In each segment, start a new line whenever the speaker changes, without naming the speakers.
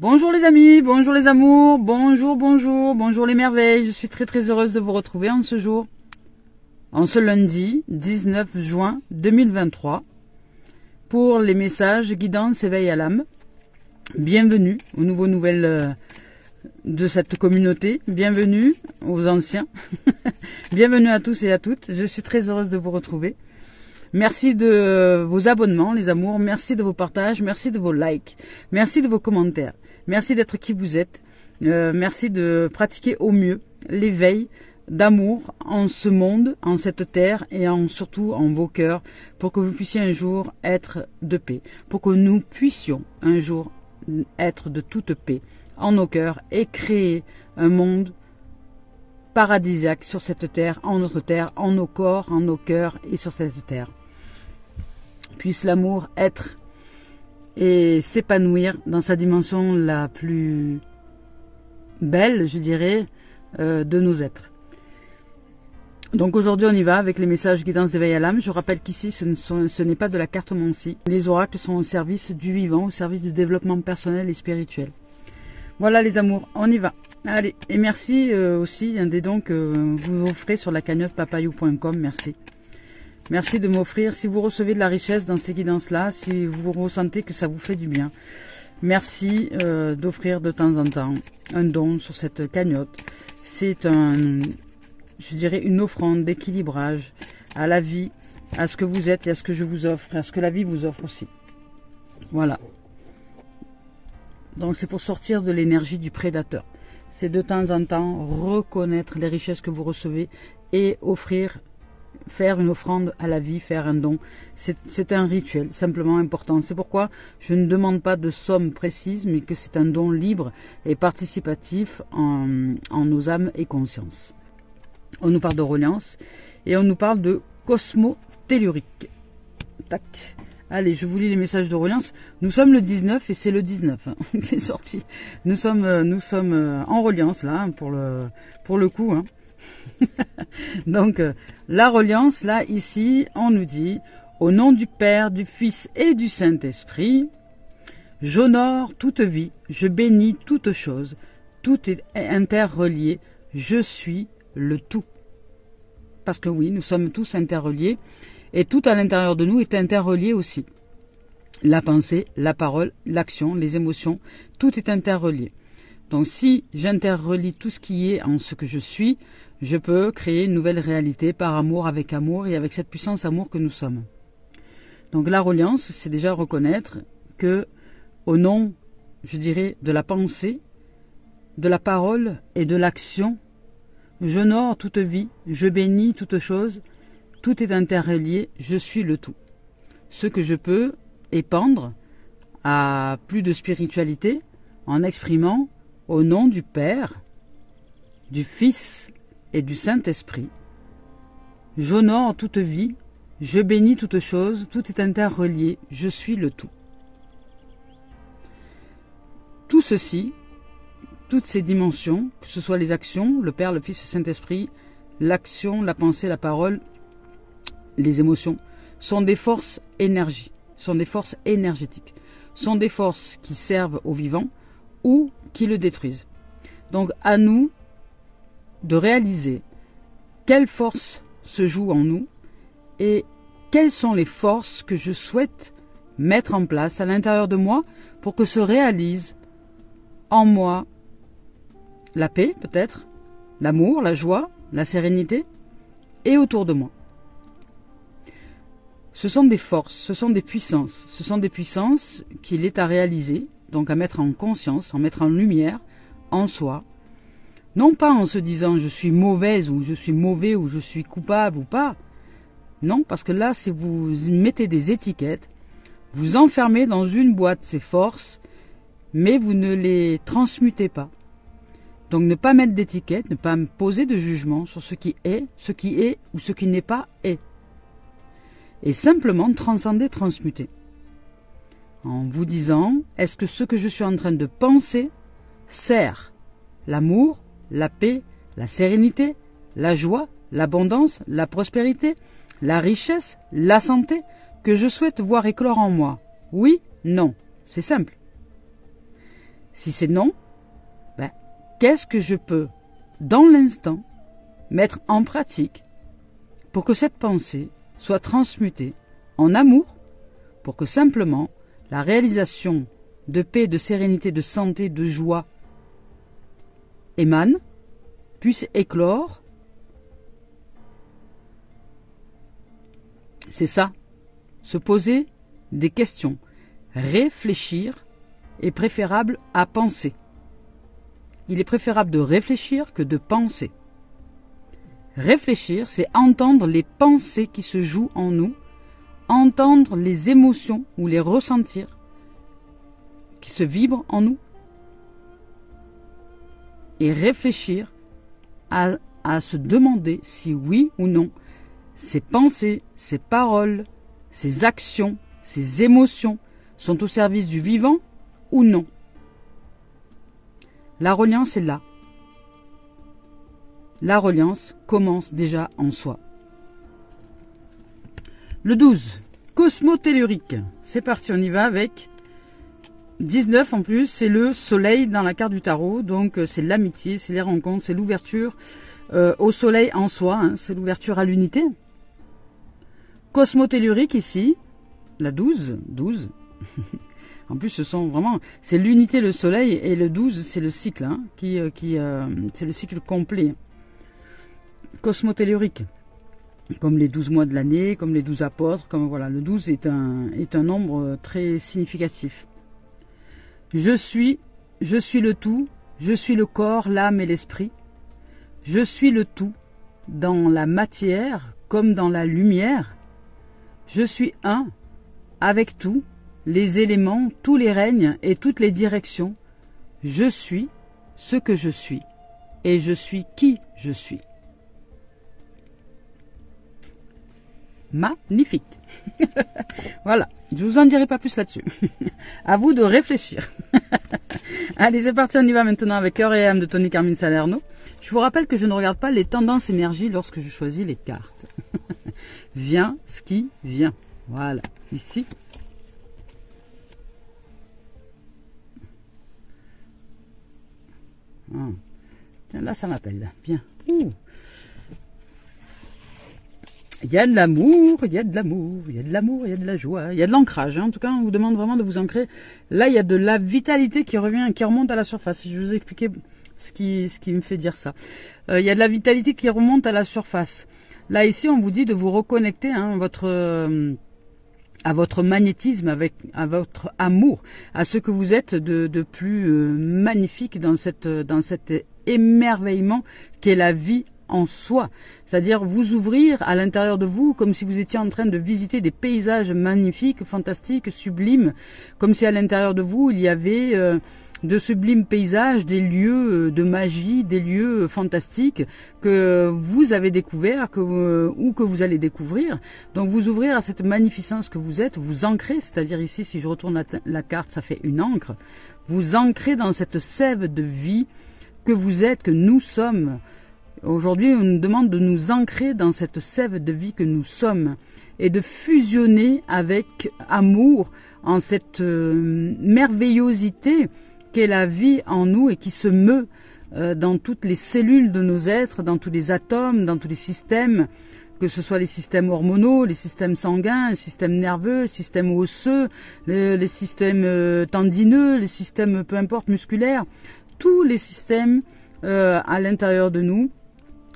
Bonjour les amis, bonjour les amours, bonjour les merveilles. Je suis très heureuse de vous retrouver en ce jour, en ce lundi 19 juin 2023, pour les messages guidance éveil à l'âme. Bienvenue aux nouvelles de cette communauté, bienvenue aux anciens, bienvenue à tous et à toutes. Je suis très heureuse de vous retrouver. Merci de vos abonnements, les amours. Merci de vos partages. Merci de vos likes. Merci de vos commentaires. Merci d'être qui vous êtes. Merci de pratiquer au mieux l'éveil d'amour en ce monde, en cette terre et surtout en vos cœurs pour que vous puissiez un jour être de paix. Pour que nous puissions un jour être de toute paix en nos cœurs et créer un monde paradisiaque sur cette terre, en notre terre, en nos corps, en nos cœurs et sur cette terre. Puisse l'amour être et s'épanouir dans sa dimension la plus belle, je dirais, de nos êtres. Donc aujourd'hui on y va avec les messages guidance d'éveil à l'âme. Je rappelle qu'ici ce n'est pas de la cartomancie. Les oracles sont au service du vivant, au service du développement personnel et spirituel. Voilà les amours, on y va. Allez, et merci aussi des dons que vous offrez sur la cagnotte papayou.com, merci. Merci de m'offrir, si vous recevez de la richesse dans ces guidances-là, si vous ressentez que ça vous fait du bien. Merci d'offrir de temps en temps un don sur cette cagnotte. C'est je dirais une offrande d'équilibrage à la vie, à ce que vous êtes et à ce que je vous offre, à ce que la vie vous offre aussi. Voilà. Donc c'est pour sortir de l'énergie du prédateur. C'est de temps en temps reconnaître les richesses que vous recevez et offrir, faire une offrande à la vie, faire un don. C'est un rituel simplement important. C'est pourquoi je ne demande pas de somme précise, mais que c'est un don libre et participatif en nos âmes et consciences. On nous parle de reliance et on nous parle de cosmotellurique. Tac. Allez, je vous lis les messages de reliance. Nous sommes le 19 et c'est le 19 qui est sorti. Nous sommes en reliance là pour le coup. Donc la reliance là ici, on nous dit au nom du Père, du Fils et du Saint-Esprit, j'honore toute vie, je bénis toute chose, tout est interrelié, je suis le tout. Parce que oui, nous sommes tous interreliés. Et tout à l'intérieur de nous est interrelié aussi. La pensée, la parole, l'action, les émotions, tout est interrelié. Donc si j'interrelie tout ce qui est en ce que je suis, je peux créer une nouvelle réalité par amour et avec cette puissance amour que nous sommes. Donc la reliance, c'est déjà reconnaître que au nom, je dirais, de la pensée, de la parole et de l'action, j'honore toute vie, je bénis toute chose, tout est interrelié, je suis le tout. Ce que je peux épandre à plus de spiritualité en exprimant au nom du Père, du Fils et du Saint-Esprit. J'honore toute vie, je bénis toute chose, tout est interrelié, je suis le tout. Tout ceci, toutes ces dimensions, que ce soit les actions, le Père, le Fils, le Saint-Esprit, l'action, la pensée, la parole, les émotions, sont des forces énergies, sont des forces énergétiques, sont des forces qui servent au vivant ou qui le détruisent. Donc à nous de réaliser quelle force se joue en nous et quelles sont les forces que je souhaite mettre en place à l'intérieur de moi pour que se réalise en moi la paix peut-être, l'amour, la joie, la sérénité et autour de moi. Ce sont des forces, ce sont des puissances qu'il est à réaliser, donc à mettre en conscience, en mettre en lumière, en soi. Non pas en se disant je suis mauvaise ou je suis mauvais ou je suis coupable ou pas. Non, parce que là, si vous mettez des étiquettes, vous enfermez dans une boîte ces forces, mais vous ne les transmutez pas. Donc ne pas mettre d'étiquette, ne pas poser de jugement sur ce qui est ou ce qui n'est pas est. Et simplement transcender, transmuter. En vous disant, est-ce que ce que je suis en train de penser sert l'amour, la paix, la sérénité, la joie, l'abondance, la prospérité, la richesse, la santé que je souhaite voir éclore en moi? Oui, non, c'est simple. Si c'est non, ben, qu'est-ce que je peux, dans l'instant, mettre en pratique pour que cette pensée soit transmutée en amour, pour que simplement la réalisation de paix, de sérénité, de santé, de joie émane, puisse éclore. C'est ça, se poser des questions. Réfléchir est préférable à penser. Il est préférable de réfléchir que de penser. Réfléchir, c'est entendre les pensées qui se jouent en nous, entendre les émotions ou les ressentir qui se vibrent en nous, et réfléchir à se demander si oui ou non ces pensées, ces paroles, ces actions, ces émotions sont au service du vivant ou non. La reliance est là. La reliance commence déjà en soi. Le 12, cosmotellurique. C'est parti, on y va avec 19 en plus, c'est le soleil dans la carte du tarot, donc c'est l'amitié, c'est les rencontres, c'est l'ouverture au soleil en soi, hein, c'est l'ouverture à l'unité. Cosmotellurique ici, la 12. En plus, ce sont vraiment, c'est l'unité, le soleil, et le 12, c'est le cycle, hein, c'est le cycle complet. Cosmotellurique, comme les 12 mois de l'année, comme les 12 apôtres, comme voilà, le 12 est un nombre très significatif. Je suis le tout, je suis le corps, l'âme et l'esprit. Je suis le tout, dans la matière comme dans la lumière. Je suis un, avec tout, les éléments, tous les règnes et toutes les directions. Je suis ce que je suis, et je suis qui je suis. Magnifique. Voilà, je vous en dirai pas plus là-dessus. À vous de réfléchir. Allez, c'est parti, on y va maintenant avec Cœur et âme de Tony Carmine Salerno. Je vous rappelle que je ne regarde pas les tendances énergie lorsque je choisis les cartes. Vient ce qui vient. Voilà, ici. Ah. Tiens, là, ça m'appelle. Bien. Ouh. Il y a de l'amour, il y a de l'amour, il y a de l'amour, il y a de la joie, il y a de l'ancrage. Hein. En tout cas, on vous demande vraiment de vous ancrer. Là, il y a de la vitalité qui revient, qui remonte à la surface. Je vais vous expliquer ce qui me fait dire ça. Il y a de la vitalité qui remonte à la surface. Là, ici, on vous dit de vous reconnecter hein, à votre magnétisme, à votre amour, à ce que vous êtes de plus magnifique dans cet émerveillement qu'est la vie en soi, c'est-à-dire vous ouvrir à l'intérieur de vous comme si vous étiez en train de visiter des paysages magnifiques, fantastiques, sublimes, comme si à l'intérieur de vous il y avait de sublimes paysages, des lieux de magie, des lieux fantastiques que vous avez découverts ou que vous allez découvrir. Donc vous ouvrir à cette magnificence que vous êtes, vous ancrer, c'est-à-dire ici si je retourne la carte ça fait une encre, vous ancrer dans cette sève de vie que vous êtes, que nous sommes. Aujourd'hui, on nous demande de nous ancrer dans cette sève de vie que nous sommes et de fusionner avec amour en cette merveillosité qu'est la vie en nous et qui se meut dans toutes les cellules de nos êtres, dans tous les atomes, dans tous les systèmes, que ce soit les systèmes hormonaux, les systèmes sanguins, les systèmes nerveux, les systèmes osseux, les systèmes tendineux, les systèmes, peu importe, musculaires, tous les systèmes à l'intérieur de nous.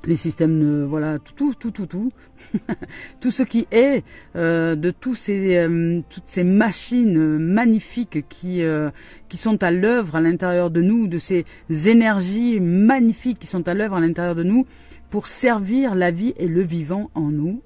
Les systèmes, voilà, tout. Tout ce qui est de toutes ces machines magnifiques qui sont à l'œuvre à l'intérieur de nous, de ces énergies magnifiques qui sont à l'œuvre à l'intérieur de nous pour servir la vie et le vivant en nous.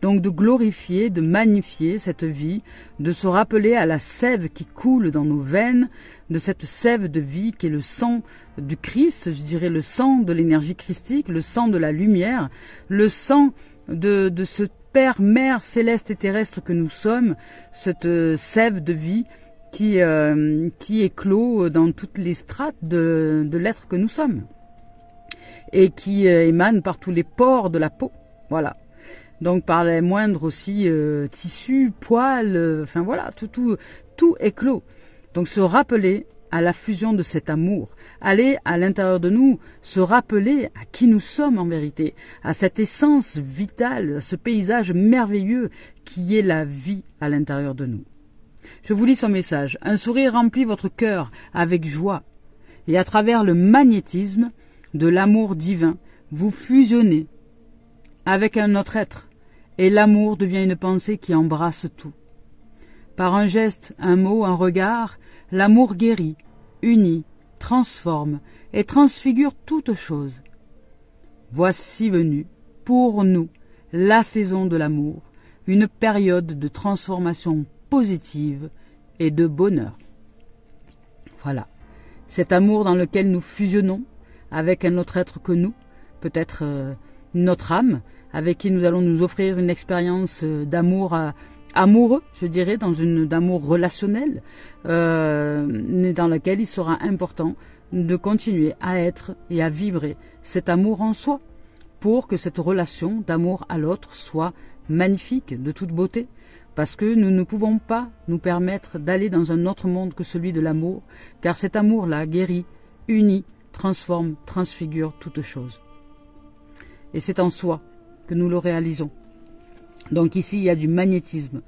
Donc de glorifier, de magnifier cette vie, de se rappeler à la sève qui coule dans nos veines, de cette sève de vie qui est le sang du Christ, je dirais le sang de l'énergie christique, le sang de la lumière, le sang de ce Père, Mère céleste et terrestre que nous sommes, cette sève de vie qui éclot dans toutes les strates de l'être que nous sommes et qui émane par tous les pores de la peau. Voilà. Donc par les moindres aussi tissus, poils, enfin voilà, tout éclos. Donc se rappeler à la fusion de cet amour. Aller à l'intérieur de nous, se rappeler à qui nous sommes en vérité, à cette essence vitale, à ce paysage merveilleux qui est la vie à l'intérieur de nous. Je vous lis son message. Un sourire remplit votre cœur avec joie. Et à travers le magnétisme de l'amour divin, vous fusionnez avec un autre être. Et l'amour devient une pensée qui embrasse tout. Par un geste, un mot, un regard, l'amour guérit, unit, transforme et transfigure toute chose. Voici venue, pour nous, la saison de l'amour, une période de transformation positive et de bonheur. Voilà. Cet amour dans lequel nous fusionnons avec un autre être que nous, peut-être notre âme, avec qui nous allons nous offrir une expérience d'amour amoureux, je dirais, d'amour relationnel, dans lequel il sera important de continuer à être et à vibrer cet amour en soi, pour que cette relation d'amour à l'autre soit magnifique, de toute beauté, parce que nous ne pouvons pas nous permettre d'aller dans un autre monde que celui de l'amour, car cet amour-là guérit, unit, transforme, transfigure toute chose. Et c'est en soi que nous le réalisons. Donc ici, il y a du magnétisme.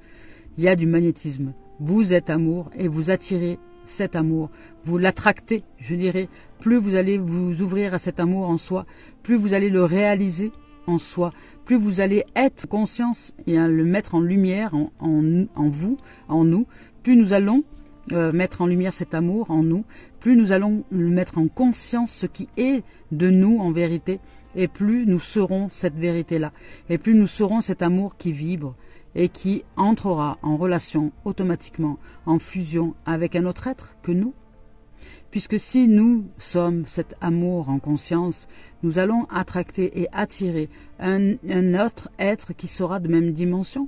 Il y a du magnétisme. Vous êtes amour et vous attirez cet amour. Vous l'attractez, je dirais. Plus vous allez vous ouvrir à cet amour en soi, plus vous allez le réaliser en soi, plus vous allez être conscience et le mettre en lumière en vous, en nous, plus nous allons mettre en lumière cet amour en nous, plus nous allons le mettre en conscience ce qui est de nous en vérité, et plus nous serons cette vérité-là, et plus nous serons cet amour qui vibre et qui entrera en relation automatiquement, en fusion avec un autre être que nous. Puisque si nous sommes cet amour en conscience, nous allons attracter et attirer un autre être qui sera de même dimension,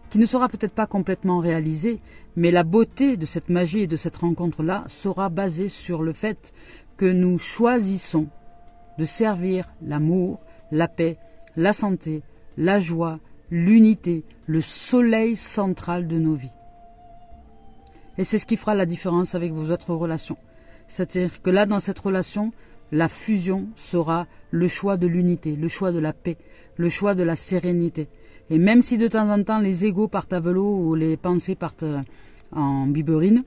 qui ne sera peut-être pas complètement réalisé, mais la beauté de cette magie et de cette rencontre-là sera basée sur le fait que nous choisissons de servir l'amour, la paix, la santé, la joie, l'unité, le soleil central de nos vies. Et c'est ce qui fera la différence avec vos autres relations. C'est-à-dire que là, dans cette relation, la fusion sera le choix de l'unité, le choix de la paix, le choix de la sérénité. Et même si de temps en temps les égos partent à velo ou les pensées partent en biberine,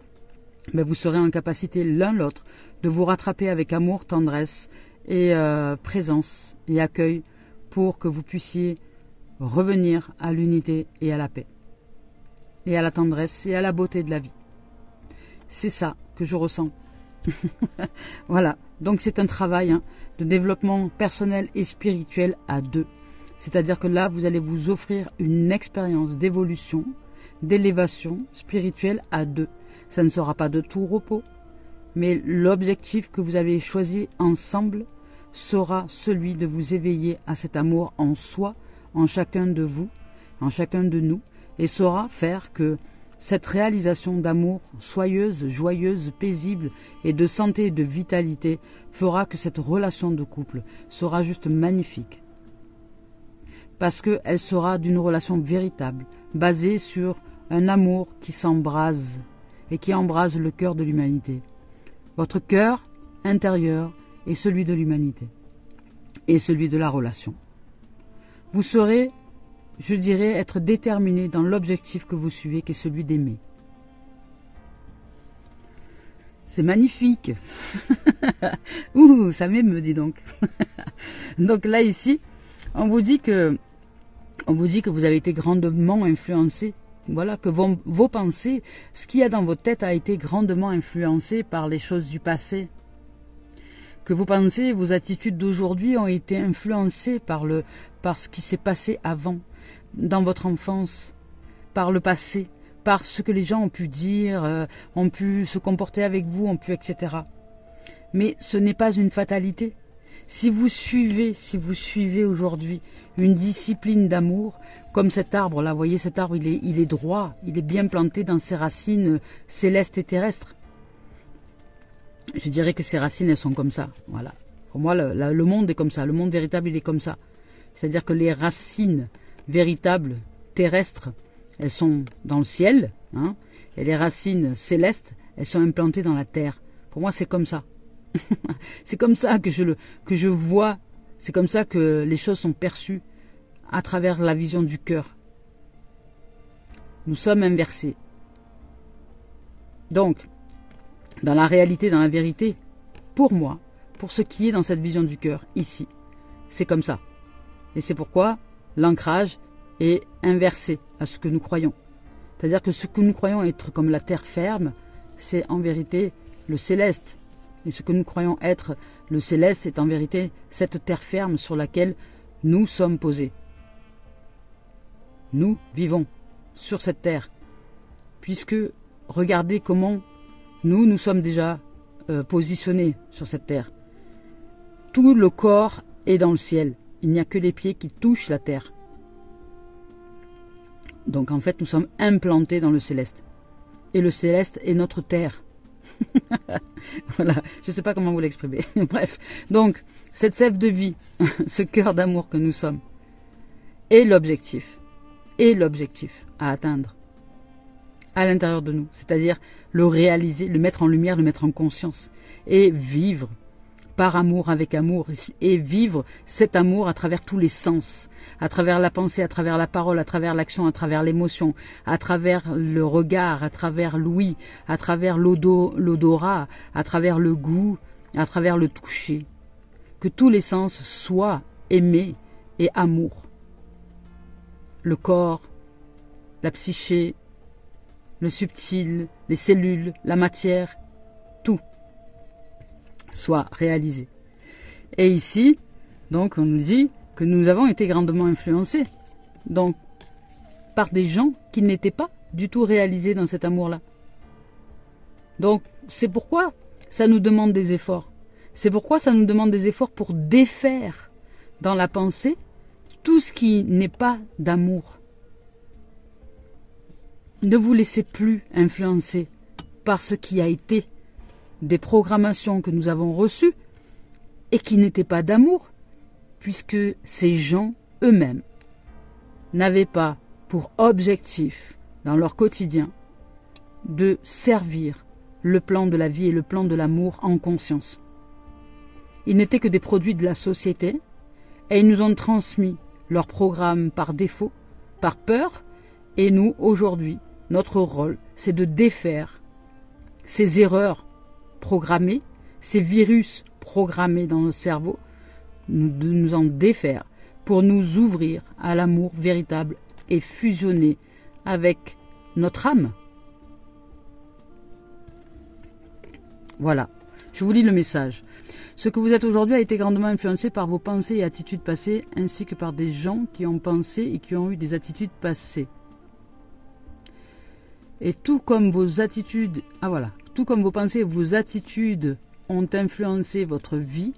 ben vous serez en capacité l'un l'autre de vous rattraper avec amour, tendresse et présence et accueil pour que vous puissiez revenir à l'unité et à la paix et à la tendresse et à la beauté de la vie. C'est ça que je ressens. Voilà, donc c'est un travail de développement personnel et spirituel à deux. C'est-à-dire que là, vous allez vous offrir une expérience d'évolution, d'élévation spirituelle à deux. Ça ne sera pas de tout repos, mais l'objectif que vous avez choisi ensemble sera celui de vous éveiller à cet amour en soi, en chacun de vous, en chacun de nous, et saura faire que cette réalisation d'amour soyeuse, joyeuse, paisible et de santé et de vitalité fera que cette relation de couple sera juste magnifique. Parce qu'elle sera d'une relation véritable, basée sur un amour qui s'embrase et qui embrase le cœur de l'humanité. Votre cœur intérieur est celui de l'humanité et celui de la relation. Vous serez, je dirais, être déterminé dans l'objectif que vous suivez, qui est celui d'aimer. C'est magnifique. Ouh, ça m'émeut, dis donc. Donc là, ici, on vous dit que vous avez été grandement influencé. Voilà, que vos pensées, ce qu'il y a dans votre tête a été grandement influencé par les choses du passé. Que vos pensées, vos attitudes d'aujourd'hui ont été influencées par ce qui s'est passé avant, dans votre enfance, par le passé, par ce que les gens ont pu dire, ont pu se comporter avec vous, etc. Mais ce n'est pas une fatalité. Si vous suivez aujourd'hui une discipline d'amour, comme cet arbre là, vous voyez cet arbre, il est droit, il est bien planté dans ses racines célestes et terrestres. Je dirais que ces racines, elles sont comme ça. Voilà. Pour moi, le monde est comme ça. Le monde véritable, il est comme ça. C'est-à-dire que les racines véritables, terrestres, elles sont dans le ciel. Et les racines célestes, elles sont implantées dans la terre. Pour moi, c'est comme ça. C'est comme ça que je vois, c'est comme ça que les choses sont perçues à travers la vision du cœur. Nous sommes inversés. Donc, dans la réalité, dans la vérité, pour moi, pour ce qui est dans cette vision du cœur, ici, c'est comme ça. Et c'est pourquoi l'ancrage est inversé à ce que nous croyons. C'est-à-dire que ce que nous croyons être comme la terre ferme, c'est en vérité le céleste. Et ce que nous croyons être le céleste, c'est en vérité cette terre ferme sur laquelle nous sommes posés. Nous vivons sur cette terre. Puisque regardez comment nous sommes déjà positionnés sur cette terre. Tout le corps est dans le ciel. Il n'y a que les pieds qui touchent la terre. Donc en fait, nous sommes implantés dans le céleste. Et le céleste est notre terre. Voilà, je ne sais pas comment vous l'exprimer. Bref, donc cette sève de vie, ce cœur d'amour que nous sommes, est l'objectif. Et l'objectif à atteindre à l'intérieur de nous. C'est-à-dire le réaliser, le mettre en lumière, le mettre en conscience. Et vivre par amour, avec amour, et vivre cet amour à travers tous les sens, à travers la pensée, à travers la parole, à travers l'action, à travers l'émotion, à travers le regard, à travers l'ouïe, à travers l'odorat, à travers le goût, à travers le toucher. Que tous les sens soient aimés et amour. Le corps, la psyché, le subtil, les cellules, la matière, tout soit réalisé. Et ici, donc, on nous dit que nous avons été grandement influencés, donc, par des gens qui n'étaient pas du tout réalisés dans cet amour-là. Donc, c'est pourquoi ça nous demande des efforts. C'est pourquoi ça nous demande des efforts pour défaire dans la pensée tout ce qui n'est pas d'amour. Ne vous laissez plus influencer par ce qui a été des programmations que nous avons reçues et qui n'étaient pas d'amour, puisque ces gens eux-mêmes n'avaient pas pour objectif dans leur quotidien de servir le plan de la vie et le plan de l'amour en conscience. Ils n'étaient que des produits de la société et ils nous ont transmis leur programme par défaut, par peur, et nous, aujourd'hui, notre rôle, c'est de défaire ces erreurs programmées, ces virus programmés dans notre cerveau, de nous en défaire pour nous ouvrir à l'amour véritable et fusionner avec notre âme. Voilà, je vous lis le message. Ce que vous êtes aujourd'hui a été grandement influencé par vos pensées et attitudes passées, ainsi que par des gens qui ont pensé et qui ont eu des attitudes passées. Et tout comme vos attitudes, tout comme vos pensées et vos attitudes ont influencé votre vie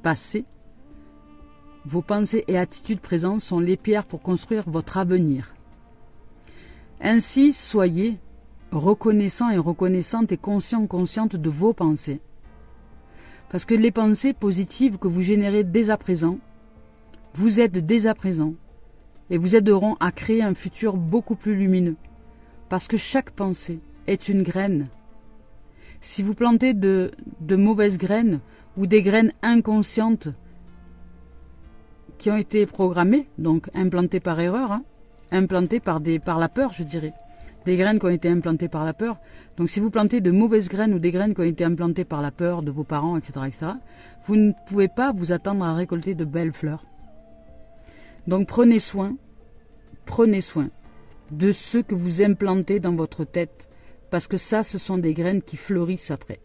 passée, vos pensées et attitudes présentes sont les pierres pour construire votre avenir. Ainsi, soyez reconnaissants et reconnaissantes et conscients, conscientes de vos pensées. Parce que les pensées positives que vous générez dès à présent, vous aident dès à présent et vous aideront à créer un futur beaucoup plus lumineux. Parce que chaque pensée est une graine. Si vous plantez de mauvaises graines ou des graines inconscientes qui ont été programmées, donc implantées par erreur, implantées par la peur, je dirais. Des graines qui ont été implantées par la peur. Donc si vous plantez de mauvaises graines ou des graines qui ont été implantées par la peur de vos parents, etc., vous ne pouvez pas vous attendre à récolter de belles fleurs. Donc prenez soin de ce que vous implantez dans votre tête, parce que ça, ce sont des graines qui fleurissent après.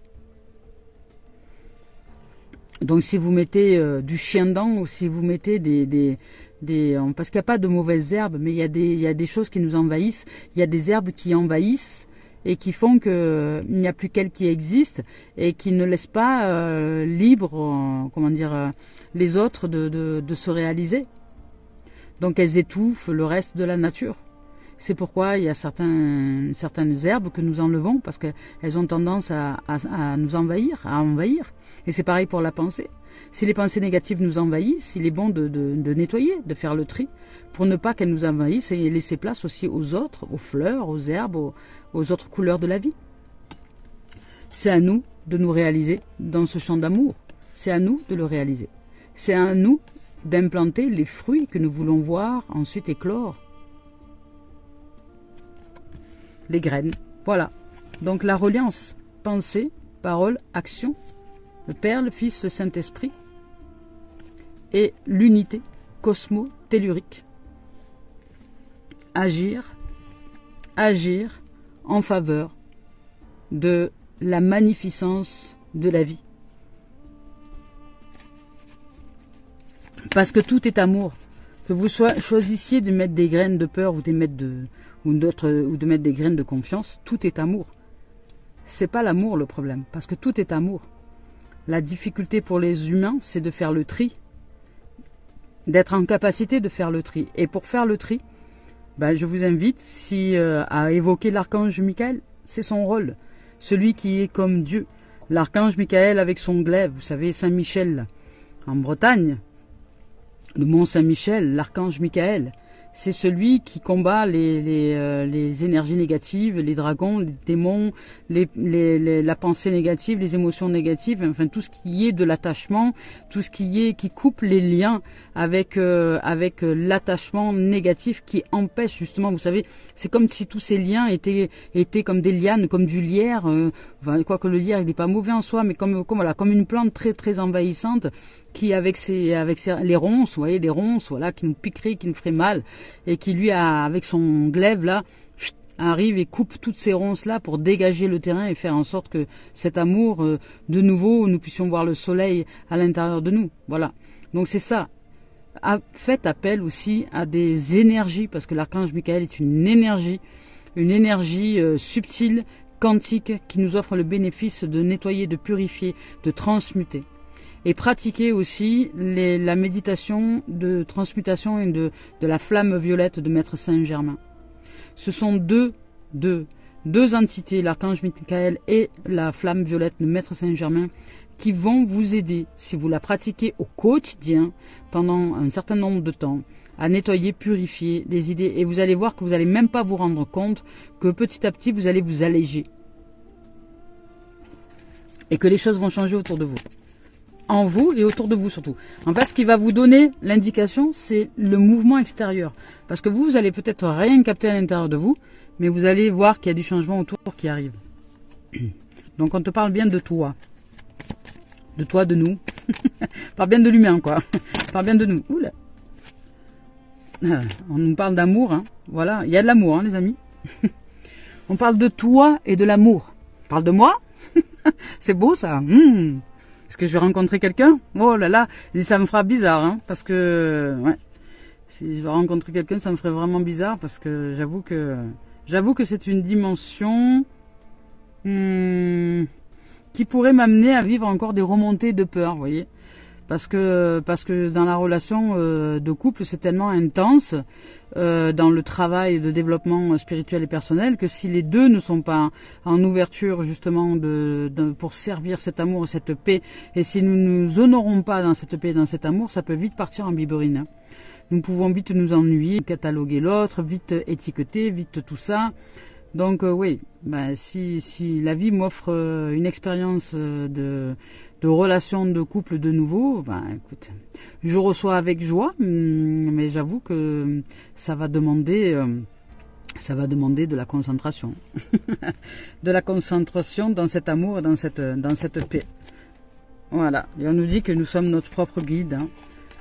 Donc si vous mettez du chien-dent ou si vous mettez parce qu'il n'y a pas de mauvaises herbes, mais il y a des choses qui nous envahissent, il y a des herbes qui envahissent et qui font qu'il n'y a plus qu'elles qui existent et qui ne laissent pas libre, les autres de se réaliser. Donc elles étouffent le reste de la nature. C'est pourquoi il y a certaines herbes que nous enlevons parce qu'elles ont tendance à nous envahir, Et c'est pareil pour la pensée. Si les pensées négatives nous envahissent, il est bon de nettoyer, de faire le tri pour ne pas qu'elles nous envahissent et laisser place aussi aux autres, aux fleurs, aux herbes, aux autres couleurs de la vie. C'est à nous de nous réaliser dans ce champ d'amour. C'est à nous de le réaliser. C'est à nous d'implanter les fruits que nous voulons voir ensuite éclore. Les graines, voilà. Donc la reliance, pensée, parole, action, le Père, le Fils, le Saint-Esprit et l'unité cosmo-tellurique. Agir en faveur de la magnificence de la vie. Parce que tout est amour. Que vous choisissiez de mettre des graines de peur ou de mettre des graines de confiance, tout est amour. C'est pas l'amour le problème, parce que tout est amour. La difficulté pour les humains, c'est de faire le tri, d'être en capacité de faire le tri. Et pour faire le tri, je vous invite à évoquer l'archange Michael. C'est son rôle, celui qui est comme Dieu. L'archange Michael avec son glaive, vous savez, Saint-Michel, là, en Bretagne, le mont Saint-Michel, l'archange Michael, c'est celui qui combat les énergies négatives, les dragons, les démons, la pensée négative, les émotions négatives, enfin tout ce qui est de l'attachement, tout ce qui coupe les liens avec l'attachement négatif qui empêche justement, vous savez, c'est comme si tous ces liens étaient comme des lianes, comme du lierre, quoique le lierre il n'est pas mauvais en soi, mais comme une plante très très envahissante, qui avec les ronces, vous voyez, des ronces, voilà, qui nous piqueraient, qui nous feraient mal, et qui lui avec son glaive là, arrive et coupe toutes ces ronces là pour dégager le terrain et faire en sorte que cet amour, de nouveau, nous puissions voir le soleil à l'intérieur de nous. Voilà. Donc c'est ça. Faites appel aussi à des énergies, parce que l'archange Michael est une énergie subtile, quantique, qui nous offre le bénéfice de nettoyer, de purifier, de transmuter. Et pratiquer aussi la méditation de transmutation et de la flamme violette de Maître Saint-Germain. Ce sont deux entités, l'archange Michael et la flamme violette de Maître Saint-Germain, qui vont vous aider, si vous la pratiquez au quotidien, pendant un certain nombre de temps, à nettoyer, purifier des idées. Et vous allez voir que vous n'allez même pas vous rendre compte que petit à petit, vous allez vous alléger. Et que les choses vont changer autour de vous. En vous et autour de vous surtout. En fait, ce qui va vous donner l'indication, c'est le mouvement extérieur. Parce que vous allez peut-être rien capter à l'intérieur de vous, mais vous allez voir qu'il y a du changement autour qui arrive. Donc on te parle bien de toi. De toi, de nous. On parle bien de l'humain, quoi. On parle bien de nous. Oula. On nous parle d'amour, hein. Voilà, il y a de l'amour, hein, les amis. On parle de toi et de l'amour. On parle de moi. C'est beau, ça. Est-ce que je vais rencontrer quelqu'un? Oh là là, ça me fera bizarre, hein, parce que ouais, si je vais rencontrer quelqu'un, ça me ferait vraiment bizarre, parce que j'avoue que c'est une dimension qui pourrait m'amener à vivre encore des remontées de peur, vous voyez, parce que dans la relation de couple, c'est tellement intense dans le travail de développement spirituel et personnel, que si les deux ne sont pas en ouverture justement pour servir cet amour, cette paix, et si nous ne nous honorons pas dans cette paix, dans cet amour, ça peut vite partir en biberine, hein. Nous pouvons vite nous ennuyer, cataloguer l'autre, vite étiqueter, vite tout ça. Donc oui, si la vie m'offre une expérience de relation de couple de nouveau, écoute, je reçois avec joie, mais j'avoue que ça va demander de la concentration. De la concentration dans cet amour et dans cette paix. Voilà, et on nous dit que nous sommes notre propre guide, hein,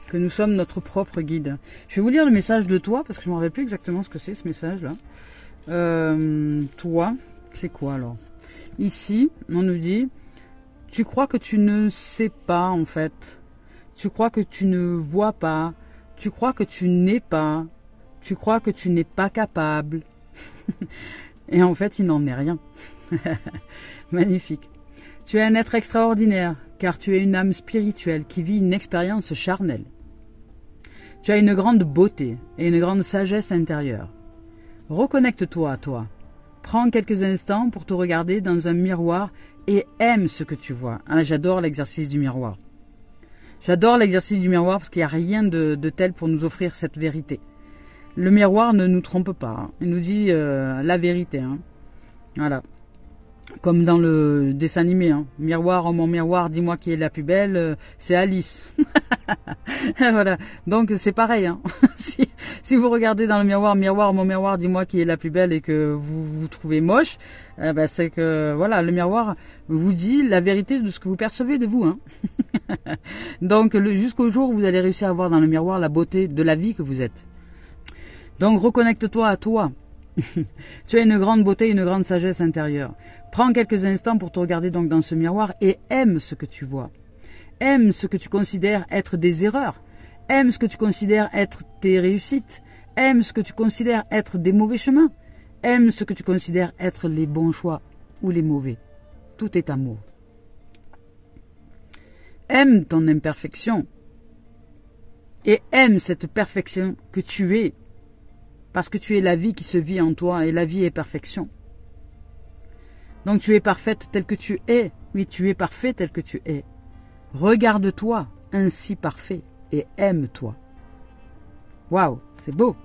que nous sommes notre propre guide. Je vais vous lire le message de toi, parce que je ne me rappelle plus exactement ce que c'est, ce message-là. Toi, c'est quoi alors? Ici, on nous dit: tu crois que tu ne sais pas, en fait. Tu crois que tu ne vois pas. Tu crois que tu n'es pas. Tu crois que tu n'es pas capable. Et en fait, il n'en est rien. Magnifique. Tu es un être extraordinaire, car tu es une âme spirituelle qui vit une expérience charnelle. Tu as une grande beauté et une grande sagesse intérieure. Reconnecte-toi à toi. Prends quelques instants pour te regarder dans un miroir et aime ce que tu vois. Ah, j'adore l'exercice du miroir. J'adore l'exercice du miroir parce qu'il n'y a rien de tel pour nous offrir cette vérité. Le miroir ne nous trompe pas, hein. Il nous dit la vérité, hein. Voilà. Comme dans le dessin animé, hein. Miroir, oh mon miroir, dis-moi qui est la plus belle, c'est Alice. Voilà, donc c'est pareil, hein. Si vous regardez dans le miroir, miroir, oh mon miroir, dis-moi qui est la plus belle et que vous vous trouvez moche, ben c'est que voilà, le miroir vous dit la vérité de ce que vous percevez de vous, hein. Donc jusqu'au jour où vous allez réussir à voir dans le miroir la beauté de la vie que vous êtes. Donc reconnecte-toi à toi. Tu as une grande beauté, une grande sagesse intérieure. Prends quelques instants pour te regarder donc dans ce miroir et aime ce que tu vois. Aime ce que tu considères être des erreurs. Aime ce que tu considères être tes réussites. Aime ce que tu considères être des mauvais chemins. Aime ce que tu considères être les bons choix ou les mauvais. Tout est amour. Aime ton imperfection et aime cette perfection que tu es. Parce que tu es la vie qui se vit en toi et la vie est perfection. Donc tu es parfaite telle que tu es. Oui, tu es parfait tel que tu es. Regarde-toi ainsi parfait et aime-toi. Waouh, c'est beau.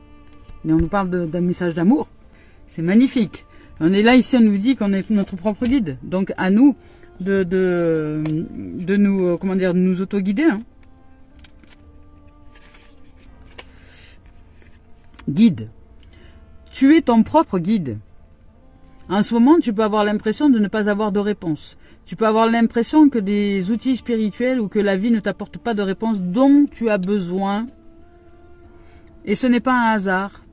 Et on nous parle d'un message d'amour. C'est magnifique. On est là ici, on nous dit qu'on est notre propre guide. Donc à nous de nous, comment dire, de nous auto-guider. Hein. Guide. Tu es ton propre guide. En ce moment, tu peux avoir l'impression de ne pas avoir de réponse. Tu peux avoir l'impression que des outils spirituels ou que la vie ne t'apporte pas de réponse dont tu as besoin. Et ce n'est pas un hasard.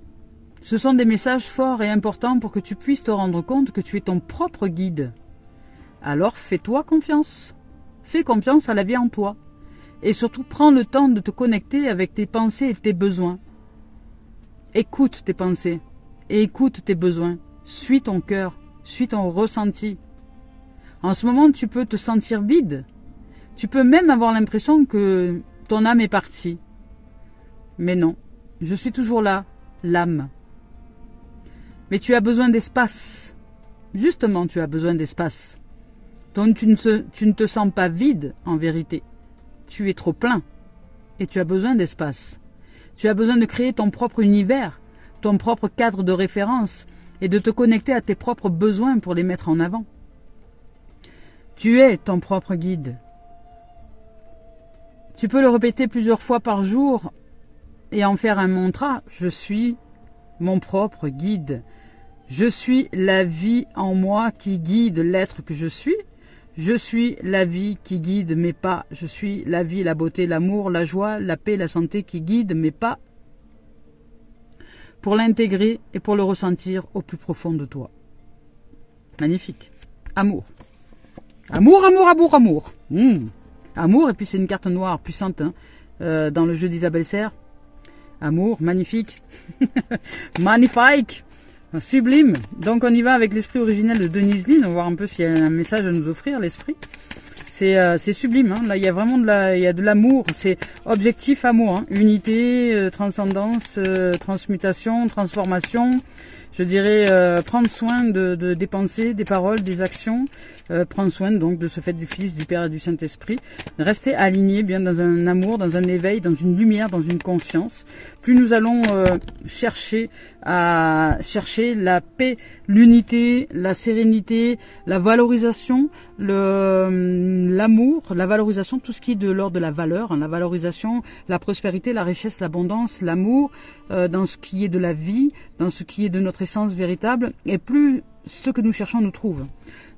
Ce sont des messages forts et importants pour que tu puisses te rendre compte que tu es ton propre guide. Alors fais-toi confiance. Fais confiance à la vie en toi. Et surtout, prends le temps de te connecter avec tes pensées et tes besoins. Écoute tes pensées et écoute tes besoins. Suis ton cœur, suis ton ressenti. En ce moment, tu peux te sentir vide. Tu peux même avoir l'impression que ton âme est partie. Mais non, je suis toujours là, l'âme. Mais tu as besoin d'espace. Justement, tu as besoin d'espace. Donc tu ne te sens pas vide en vérité. Tu es trop plein et tu as besoin d'espace. Tu as besoin de créer ton propre univers, ton propre cadre de référence et de te connecter à tes propres besoins pour les mettre en avant. Tu es ton propre guide. Tu peux le répéter plusieurs fois par jour et en faire un mantra. Je suis mon propre guide. Je suis la vie en moi qui guide l'être que je suis. Je suis la vie qui guide mes pas. Je suis la vie, la beauté, l'amour, la joie, la paix, la santé qui guide mes pas pour l'intégrer et pour le ressentir au plus profond de toi. Magnifique. Amour. Amour, amour, amour, amour. Amour, et puis c'est une carte noire puissante hein, dans le jeu d'Isabelle Serre. Amour, magnifique. Magnifique. Sublime. Donc on y va avec l'esprit originel de Denise Lynn. On va voir un peu s'il y a un message à nous offrir, l'esprit. C'est sublime. Hein. Là, il y a vraiment de l'amour. C'est objectif amour. Hein. Unité, transcendance, transmutation, transformation. Je dirais prendre soin des pensées, des paroles, des actions. Prendre soin donc de ce fait du Fils, du Père et du Saint-Esprit. Rester aligné bien dans un amour, dans un éveil, dans une lumière, dans une conscience. Plus nous allons chercher la paix, l'unité, la sérénité, la valorisation, l'amour, la valorisation, tout ce qui est de l'ordre de la valeur, hein, la valorisation, la prospérité, la richesse, l'abondance, l'amour, dans ce qui est de la vie, dans ce qui est de notre essence véritable, et plus ce que nous cherchons nous trouve.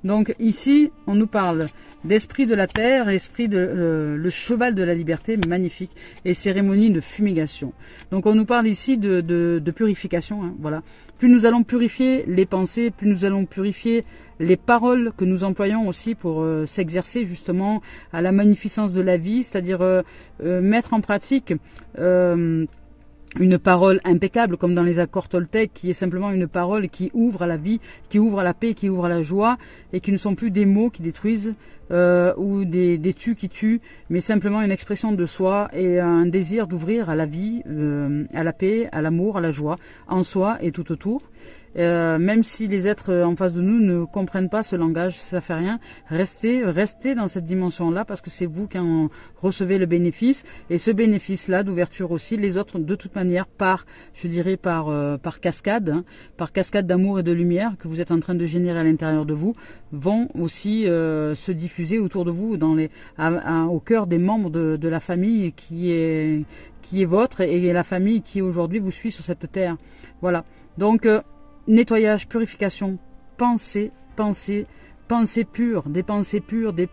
Donc ici, on nous parle d'esprit de la terre, esprit de le cheval de la liberté, magnifique, et cérémonie de fumigation. Donc on nous parle ici de purification, hein, voilà. Plus nous allons purifier les pensées, plus nous allons purifier les paroles que nous employons aussi pour s'exercer justement à la magnificence de la vie, c'est-à-dire mettre en pratique une parole impeccable, comme dans les accords Toltec, qui est simplement une parole qui ouvre à la vie, qui ouvre à la paix, qui ouvre à la joie, et qui ne sont plus des mots qui détruisent, ou des tu qui tuent, mais simplement une expression de soi et un désir d'ouvrir à la vie, à la paix, à l'amour, à la joie, en soi et tout autour. Même si les êtres en face de nous ne comprennent pas ce langage, ça fait rien. Restez dans cette dimension-là parce que c'est vous qui en recevez le bénéfice. Et ce bénéfice-là d'ouverture aussi, les autres de toute manière je dirais par cascade, hein, par cascade d'amour et de lumière que vous êtes en train de générer à l'intérieur de vous, vont aussi se diffuser autour de vous, au cœur des membres de la famille qui est votre et la famille qui aujourd'hui vous suit sur cette terre. Voilà. Donc nettoyage, purification, pensée pure, des pensées pures, des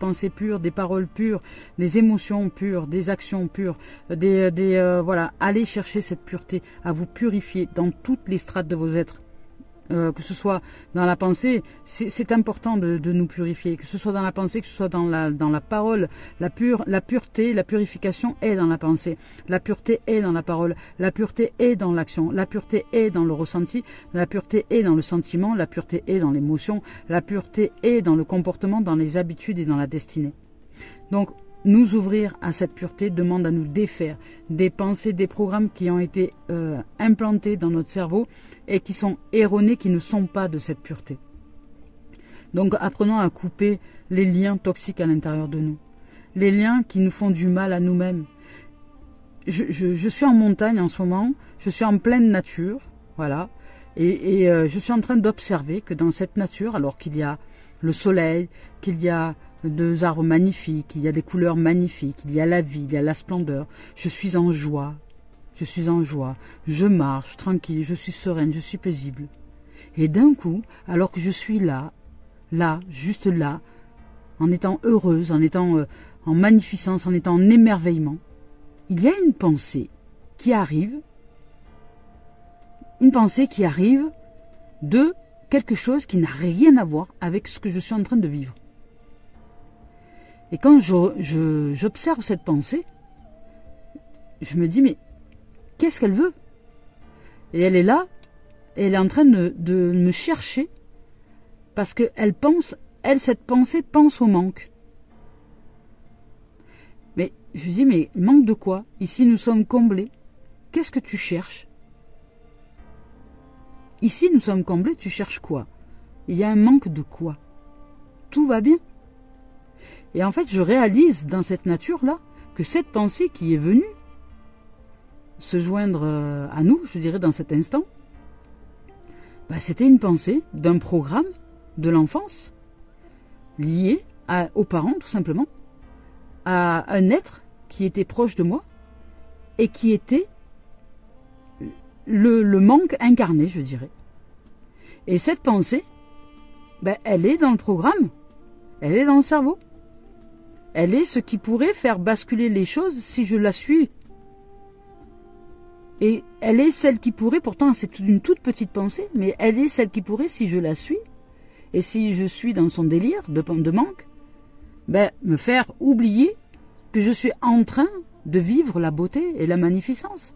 paroles pures, des émotions pures, des actions pures, voilà, allez chercher cette pureté, à vous purifier dans toutes les strates de vos êtres. Que ce soit dans la pensée, c'est important de nous purifier, que ce soit dans la pensée, que ce soit dans la parole, la pureté, la purification est dans la pensée, la pureté est dans la parole, la pureté est dans l'action, la pureté est dans le ressenti, la pureté est dans le sentiment, la pureté est dans l'émotion, la pureté est dans le comportement, dans les habitudes et dans la destinée. Donc, nous ouvrir à cette pureté demande à nous défaire des pensées, des programmes qui ont été implantés dans notre cerveau et qui sont erronés, qui ne sont pas de cette pureté. Donc apprenons à couper les liens toxiques à l'intérieur de nous, les liens qui nous font du mal à nous-mêmes. Je suis en montagne en ce moment, je suis en pleine nature, voilà, et je suis en train d'observer que dans cette nature, alors qu'il y a le soleil, qu'il y a deux arbres magnifiques, il y a des couleurs magnifiques, il y a la vie, il y a la splendeur. Je suis en joie, je marche tranquille, je suis sereine, je suis paisible. Et d'un coup, alors que je suis là, juste là, en étant heureuse, en étant en magnificence, en étant en émerveillement, il y a une pensée qui arrive de quelque chose qui n'a rien à voir avec ce que je suis en train de vivre. Et quand j'observe cette pensée, je me dis, mais qu'est-ce qu'elle veut? Et elle est là, et elle est en train de me chercher, parce que cette pensée pense au manque. Mais je dis, mais manque de quoi? Ici nous sommes comblés. Qu'est-ce que tu cherches? Ici nous sommes comblés, tu cherches quoi? Il y a un manque de quoi? Tout va bien. Et en fait, je réalise dans cette nature-là que cette pensée qui est venue se joindre à nous, je dirais, dans cet instant, c'était une pensée d'un programme de l'enfance lié aux parents, tout simplement, à un être qui était proche de moi et qui était le manque incarné, je dirais. Et cette pensée, elle est dans le programme, elle est dans le cerveau. Elle est ce qui pourrait faire basculer les choses si je la suis. Et elle est celle qui pourrait, pourtant c'est une toute petite pensée, mais elle est celle qui pourrait, si je la suis, et si je suis dans son délire de manque, me faire oublier que je suis en train de vivre la beauté et la magnificence.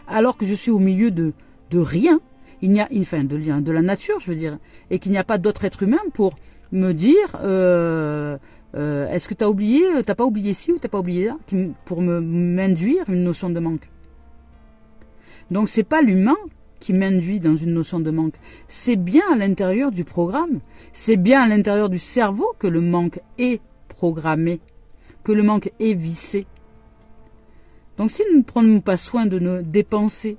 Alors que je suis au milieu de rien, de la nature, je veux dire, et qu'il n'y a pas d'autre être humain pour me dire... est-ce que t'as pas oublié ci ou t'as pas oublié là, pour m'induire une notion de manque. Donc c'est pas l'humain qui m'induit dans une notion de manque, c'est bien à l'intérieur du programme, c'est bien à l'intérieur du cerveau que le manque est programmé, que le manque est vissé. Donc si nous ne prenons pas soin de nos pensées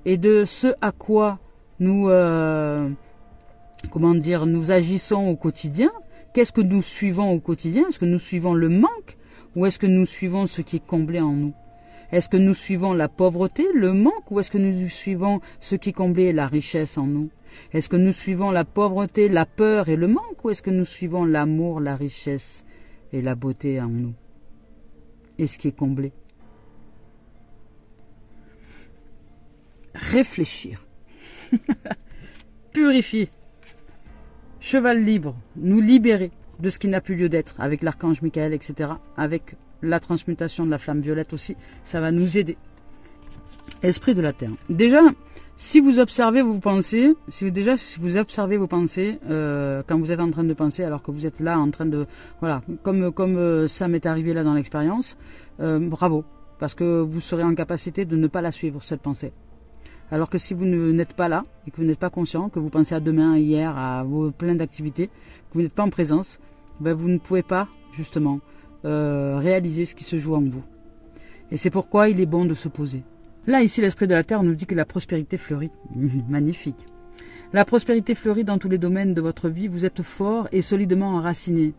et de ce à quoi nous agissons au quotidien, qu'est-ce que nous suivons au quotidien? Est-ce que nous suivons le manque ou est-ce que nous suivons ce qui est comblé en nous? Est-ce que nous suivons la pauvreté, le manque, ou est-ce que nous suivons ce qui est comblé, la richesse en nous? Est-ce que nous suivons la pauvreté, la peur et le manque, ou est-ce que nous suivons l'amour, la richesse et la beauté en nous? Et ce qui est comblé? Réfléchir. Purifier. Cheval libre, nous libérer de ce qui n'a plus lieu d'être, avec l'archange Michael, etc., avec la transmutation de la flamme violette aussi, ça va nous aider. Esprit de la terre. Déjà, si vous observez vos pensées, si vous observez vos pensées quand vous êtes en train de penser, alors que vous êtes là en train de, voilà, comme ça m'est arrivé là dans l'expérience, bravo, parce que vous serez en capacité de ne pas la suivre cette pensée. Alors que si vous n'êtes pas là et que vous n'êtes pas conscient, que vous pensez à demain, à hier, à vos plein d'activités, que vous n'êtes pas en présence, ben vous ne pouvez pas justement réaliser ce qui se joue en vous. Et c'est pourquoi il est bon de se poser. Là, ici, l'esprit de la terre nous dit que la prospérité fleurit. Magnifique. La prospérité fleurit dans tous les domaines de votre vie. Vous êtes fort et solidement enraciné.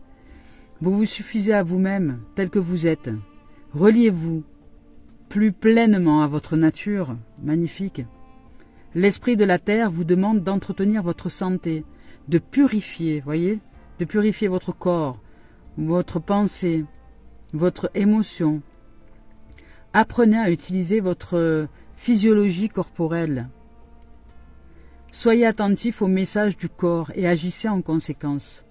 Vous vous suffisez à vous-même, tel que vous êtes. Reliez-vous plus pleinement à votre nature. Magnifique. L'esprit de la terre vous demande d'entretenir votre santé, de purifier, voyez, de purifier votre corps, votre pensée, votre émotion. Apprenez à utiliser votre physiologie corporelle. Soyez attentif aux messages du corps et agissez en conséquence.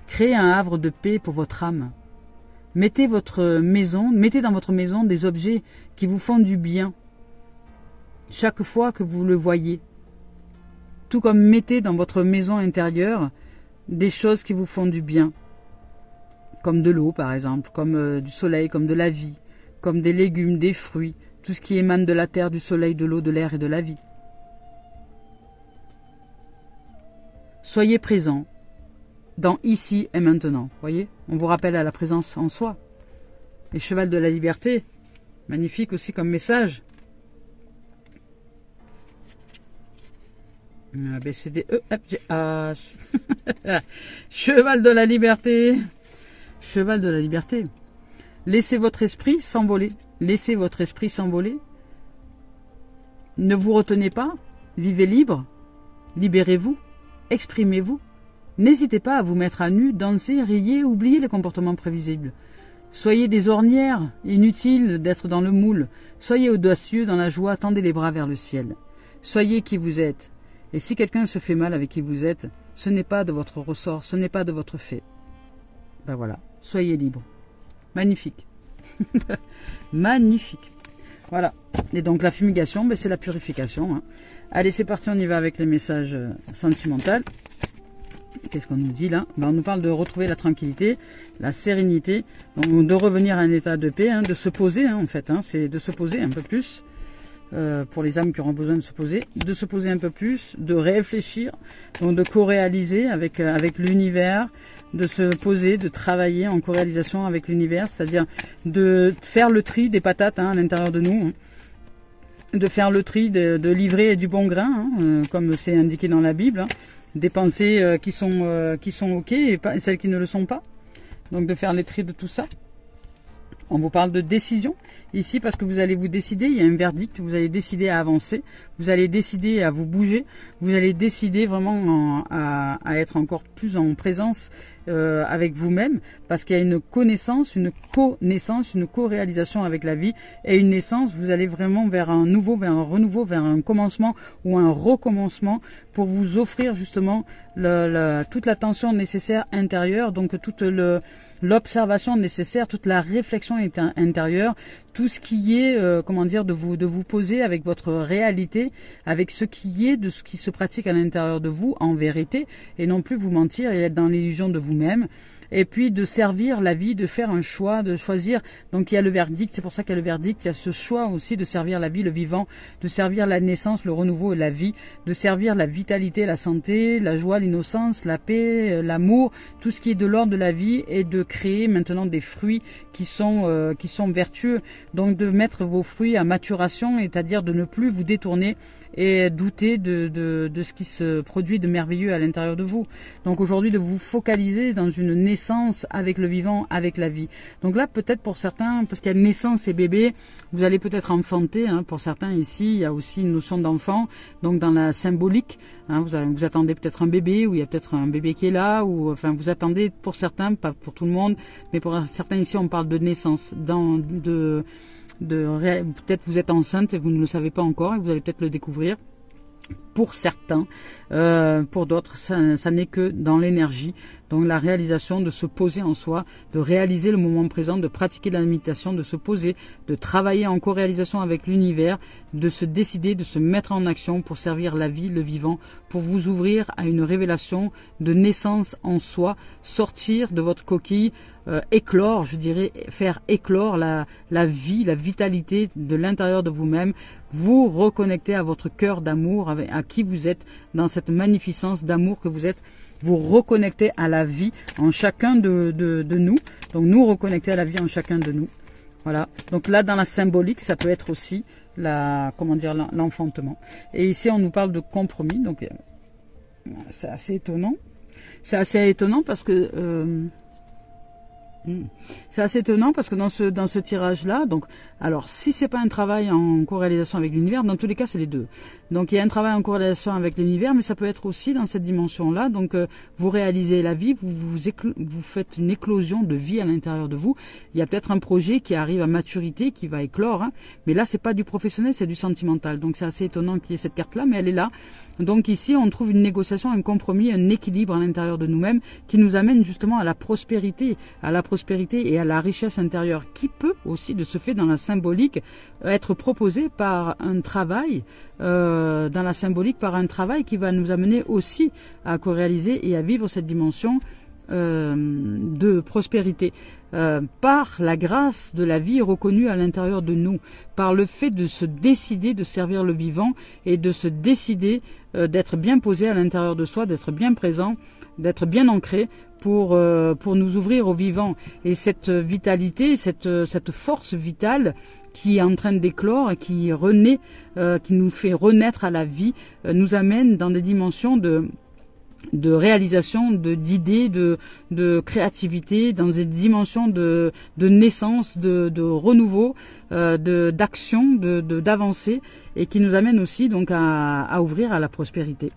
Créez un havre de paix pour votre âme. Mettez dans votre maison des objets qui vous font du bien chaque fois que vous le voyez. Tout comme mettez dans votre maison intérieure des choses qui vous font du bien, comme de l'eau par exemple, comme du soleil, comme de la vie, comme des légumes, des fruits, tout ce qui émane de la terre, du soleil, de l'eau, de l'air et de la vie. Soyez présent dans ici et maintenant. Voyez, on vous rappelle à la présence en soi. Et cheval de la liberté, magnifique aussi comme message. A, B, C, D, E, F, G, H. Cheval de la liberté. Cheval de la liberté. Laissez votre esprit s'envoler. Laissez votre esprit s'envoler. Ne vous retenez pas. Vivez libre. Libérez-vous. Exprimez-vous. N'hésitez pas à vous mettre à nu, danser, riez, oubliez les comportements prévisibles. Soyez des ornières, inutile d'être dans le moule. Soyez audacieux dans la joie, tendez les bras vers le ciel. Soyez qui vous êtes. Et si quelqu'un se fait mal avec qui vous êtes, ce n'est pas de votre ressort, ce n'est pas de votre fait. Ben voilà, soyez libre. Magnifique. Magnifique. Voilà. Et donc la fumigation, ben, c'est la purification. Hein. Allez, c'est parti, on y va avec les messages sentimentaux. Qu'est-ce qu'on nous dit là? Ben, on nous parle de retrouver la tranquillité, la sérénité, donc de revenir à un état de paix, hein, de se poser hein, en fait. Hein, c'est de se poser un peu plus. Pour les âmes qui auront besoin de se poser un peu plus, de réfléchir, donc de co-réaliser avec l'univers, de se poser, de travailler en co-réalisation avec l'univers, c'est-à-dire de faire le tri des patates hein, à l'intérieur de nous, hein, de faire le tri de l'ivraie du bon grain, hein, comme c'est indiqué dans la Bible, hein, des pensées qui sont ok et celles qui ne le sont pas, donc de faire le tri de tout ça. On vous parle de décision ici parce que vous allez vous décider, il y a un verdict, vous allez décider à avancer, vous allez décider à vous bouger, vous allez décider vraiment à être encore plus en présence avec vous-même parce qu'il y a une connaissance, une co-réalisation avec la vie et une naissance, vous allez vraiment vers un nouveau, vers un renouveau, vers un commencement ou un recommencement pour vous offrir justement toute l'attention nécessaire intérieure, donc toute l'observation nécessaire, toute la réflexion intérieure, tout ce qui est, de vous poser avec votre réalité, avec ce qui est de ce qui se pratique à l'intérieur de vous en vérité, et non plus vous mentir et être dans l'illusion de vous-même. Et puis de servir la vie, de faire un choix, de choisir. Donc il y a le verdict, c'est pour ça qu'il y a le verdict, il y a ce choix aussi de servir la vie, le vivant, de servir la naissance, le renouveau et la vie, de servir la vitalité, la santé, la joie, l'innocence, la paix, l'amour, tout ce qui est de l'ordre de la vie et de créer maintenant des fruits qui sont vertueux. Donc de mettre vos fruits à maturation, c'est-à-dire de ne plus vous détourner et douter de ce qui se produit de merveilleux à l'intérieur de vous. Donc aujourd'hui de vous focaliser dans une naissance avec le vivant, avec la vie. Donc là peut-être pour certains, parce qu'il y a naissance et bébé, vous allez peut-être enfanter, hein, pour certains ici, il y a aussi une notion d'enfant, donc dans la symbolique, hein, vous attendez peut-être un bébé, ou il y a peut-être un bébé qui est là, ou enfin vous attendez pour certains, pas pour tout le monde, mais pour certains ici on parle de naissance, peut-être vous êtes enceinte et vous ne le savez pas encore et vous allez peut-être le découvrir. pour certains, pour d'autres, ça n'est que dans l'énergie. Donc la réalisation de se poser en soi, de réaliser le moment présent, de pratiquer la méditation, de se poser, de travailler en co-réalisation avec l'univers, de se décider, de se mettre en action pour servir la vie, le vivant, pour vous ouvrir à une révélation de naissance en soi, sortir de votre coquille, éclore, je dirais, faire éclore la vie, la vitalité de l'intérieur de vous-même, vous reconnecter à votre cœur d'amour, à qui vous êtes, dans cette magnificence d'amour que vous êtes, vous reconnecter à la vie en chacun de nous. Donc nous reconnecter à la vie en chacun de nous. Voilà. Donc là, dans la symbolique, ça peut être aussi l'enfantement. Et ici, on nous parle de compromis. Donc c'est assez étonnant. C'est assez étonnant parce que dans ce tirage-là, donc, alors, si c'est pas un travail en corrélation avec l'univers, dans tous les cas, c'est les deux. Donc, il y a un travail en corrélation avec l'univers, mais ça peut être aussi dans cette dimension-là. Donc, vous réalisez la vie, vous faites une éclosion de vie à l'intérieur de vous. Il y a peut-être un projet qui arrive à maturité, qui va éclore, hein, mais là, c'est pas du professionnel, c'est du sentimental. Donc, c'est assez étonnant qu'il y ait cette carte-là, mais elle est là. Donc, ici, on trouve une négociation, un compromis, un équilibre à l'intérieur de nous-mêmes qui nous amène justement à la prospérité et à la richesse intérieure qui peut aussi, de ce fait, dans la symbolique, être proposée par un travail, qui va nous amener aussi à co-réaliser et à vivre cette dimension de prospérité. Par la grâce de la vie reconnue à l'intérieur de nous, par le fait de se décider de servir le vivant et de se décider d'être bien posé à l'intérieur de soi, d'être bien présent, d'être bien ancré pour nous ouvrir au vivant. Et cette vitalité, cette force vitale qui est en train d'éclore et qui renaît, qui nous fait renaître à la vie, nous amène dans des dimensions de réalisation, d'idées, de créativité, dans des dimensions de naissance, de renouveau, d'action, d'avancée, et qui nous amène aussi donc à ouvrir à la prospérité.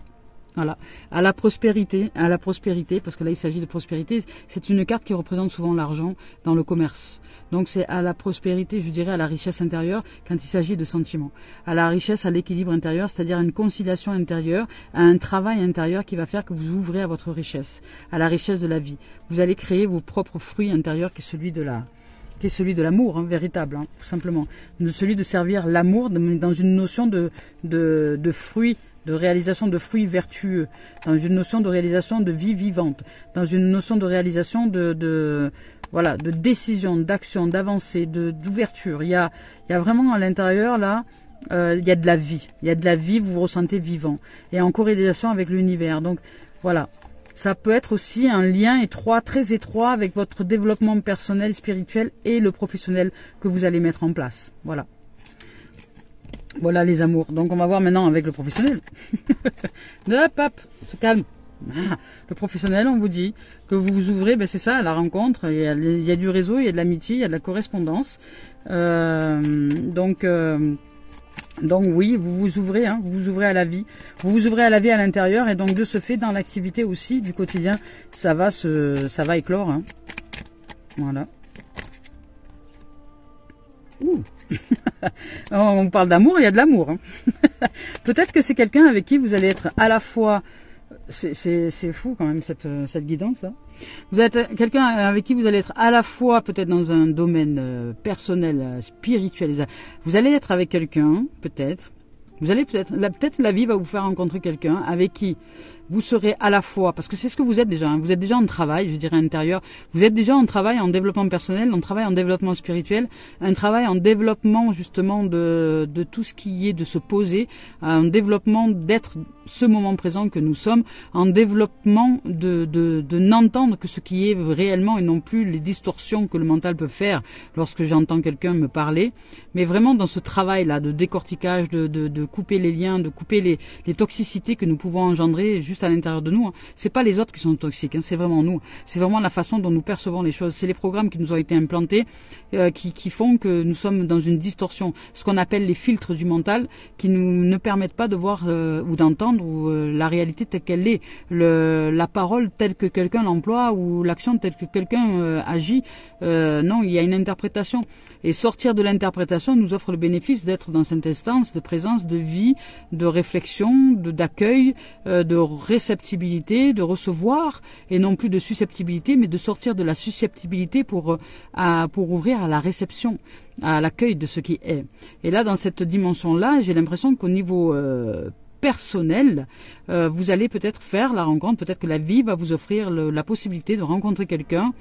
Voilà, à la prospérité, parce que là il s'agit de prospérité. C'est une carte qui représente souvent l'argent dans le commerce. Donc c'est à la prospérité, je dirais à la richesse intérieure quand il s'agit de sentiments. À la richesse, à l'équilibre intérieur, c'est-à-dire une conciliation intérieure, à un travail intérieur qui va faire que vous ouvrez à votre richesse, à la richesse de la vie. Vous allez créer vos propres fruits intérieurs qui est celui de l'amour, hein, véritable, hein, tout simplement. Celui de servir l'amour dans une notion de fruits, de réalisation de fruits vertueux, dans une notion de réalisation de vie vivante, dans une notion de réalisation de décision, d'action, d'avancée, d'ouverture. Il y a vraiment à l'intérieur là, il y a de la vie. Il y a de la vie, vous vous ressentez vivant. Et en corrélation avec l'univers. Donc voilà. Ça peut être aussi un lien étroit, très étroit avec votre développement personnel, spirituel et le professionnel que vous allez mettre en place. Voilà. Voilà les amours. Donc on va voir maintenant avec le professionnel. Hop, se calme. Le professionnel, on vous dit que vous vous ouvrez, ben c'est ça, à la rencontre. Il y a du réseau, il y a de l'amitié, il y a de la correspondance. Donc oui, vous vous ouvrez, hein, vous vous ouvrez à la vie. Vous vous ouvrez à la vie à l'intérieur, et donc de ce fait, dans l'activité aussi du quotidien, ça va éclore. Hein. Voilà. Ouh. On parle d'amour, il y a de l'amour. Hein. Peut-être que c'est quelqu'un avec qui vous allez être à la fois... C'est fou quand même cette guidance là. Vous êtes quelqu'un avec qui vous allez être à la fois peut-être dans un domaine personnel, spirituel. Vous allez être avec quelqu'un, peut-être. Vous allez peut-être la vie va vous faire rencontrer quelqu'un avec qui vous serez à la fois, parce que c'est ce que vous êtes déjà, hein, vous êtes déjà en travail, je dirais intérieur, vous êtes déjà en travail en développement personnel, en travail en développement spirituel, un travail en développement justement de tout ce qui est de se poser, en développement d'être ce moment présent que nous sommes, en développement de n'entendre que ce qui est réellement et non plus les distorsions que le mental peut faire lorsque j'entends quelqu'un me parler, mais vraiment dans ce travail-là de décortiquage, de couper les liens, de couper les toxicités que nous pouvons engendrer juste juste à l'intérieur de nous. Hein. C'est pas les autres qui sont toxiques, hein, c'est vraiment nous. C'est vraiment la façon dont nous percevons les choses. C'est les programmes qui nous ont été implantés qui font que nous sommes dans une distorsion. Ce qu'on appelle les filtres du mental qui nous ne permettent pas de voir ou d'entendre la réalité telle qu'elle est. La parole telle que quelqu'un l'emploie ou l'action telle que quelqu'un agit. Non, il y a une interprétation. Et sortir de l'interprétation nous offre le bénéfice d'être dans cette instance de présence, de vie, de réflexion, d'accueil, de réceptibilité, de recevoir, et non plus de susceptibilité, mais de sortir de la susceptibilité pour ouvrir à la réception, à l'accueil de ce qui est. Et là, dans cette dimension-là, j'ai l'impression qu'au niveau personnel, vous allez peut-être faire la rencontre, peut-être que la vie va vous offrir la possibilité de rencontrer quelqu'un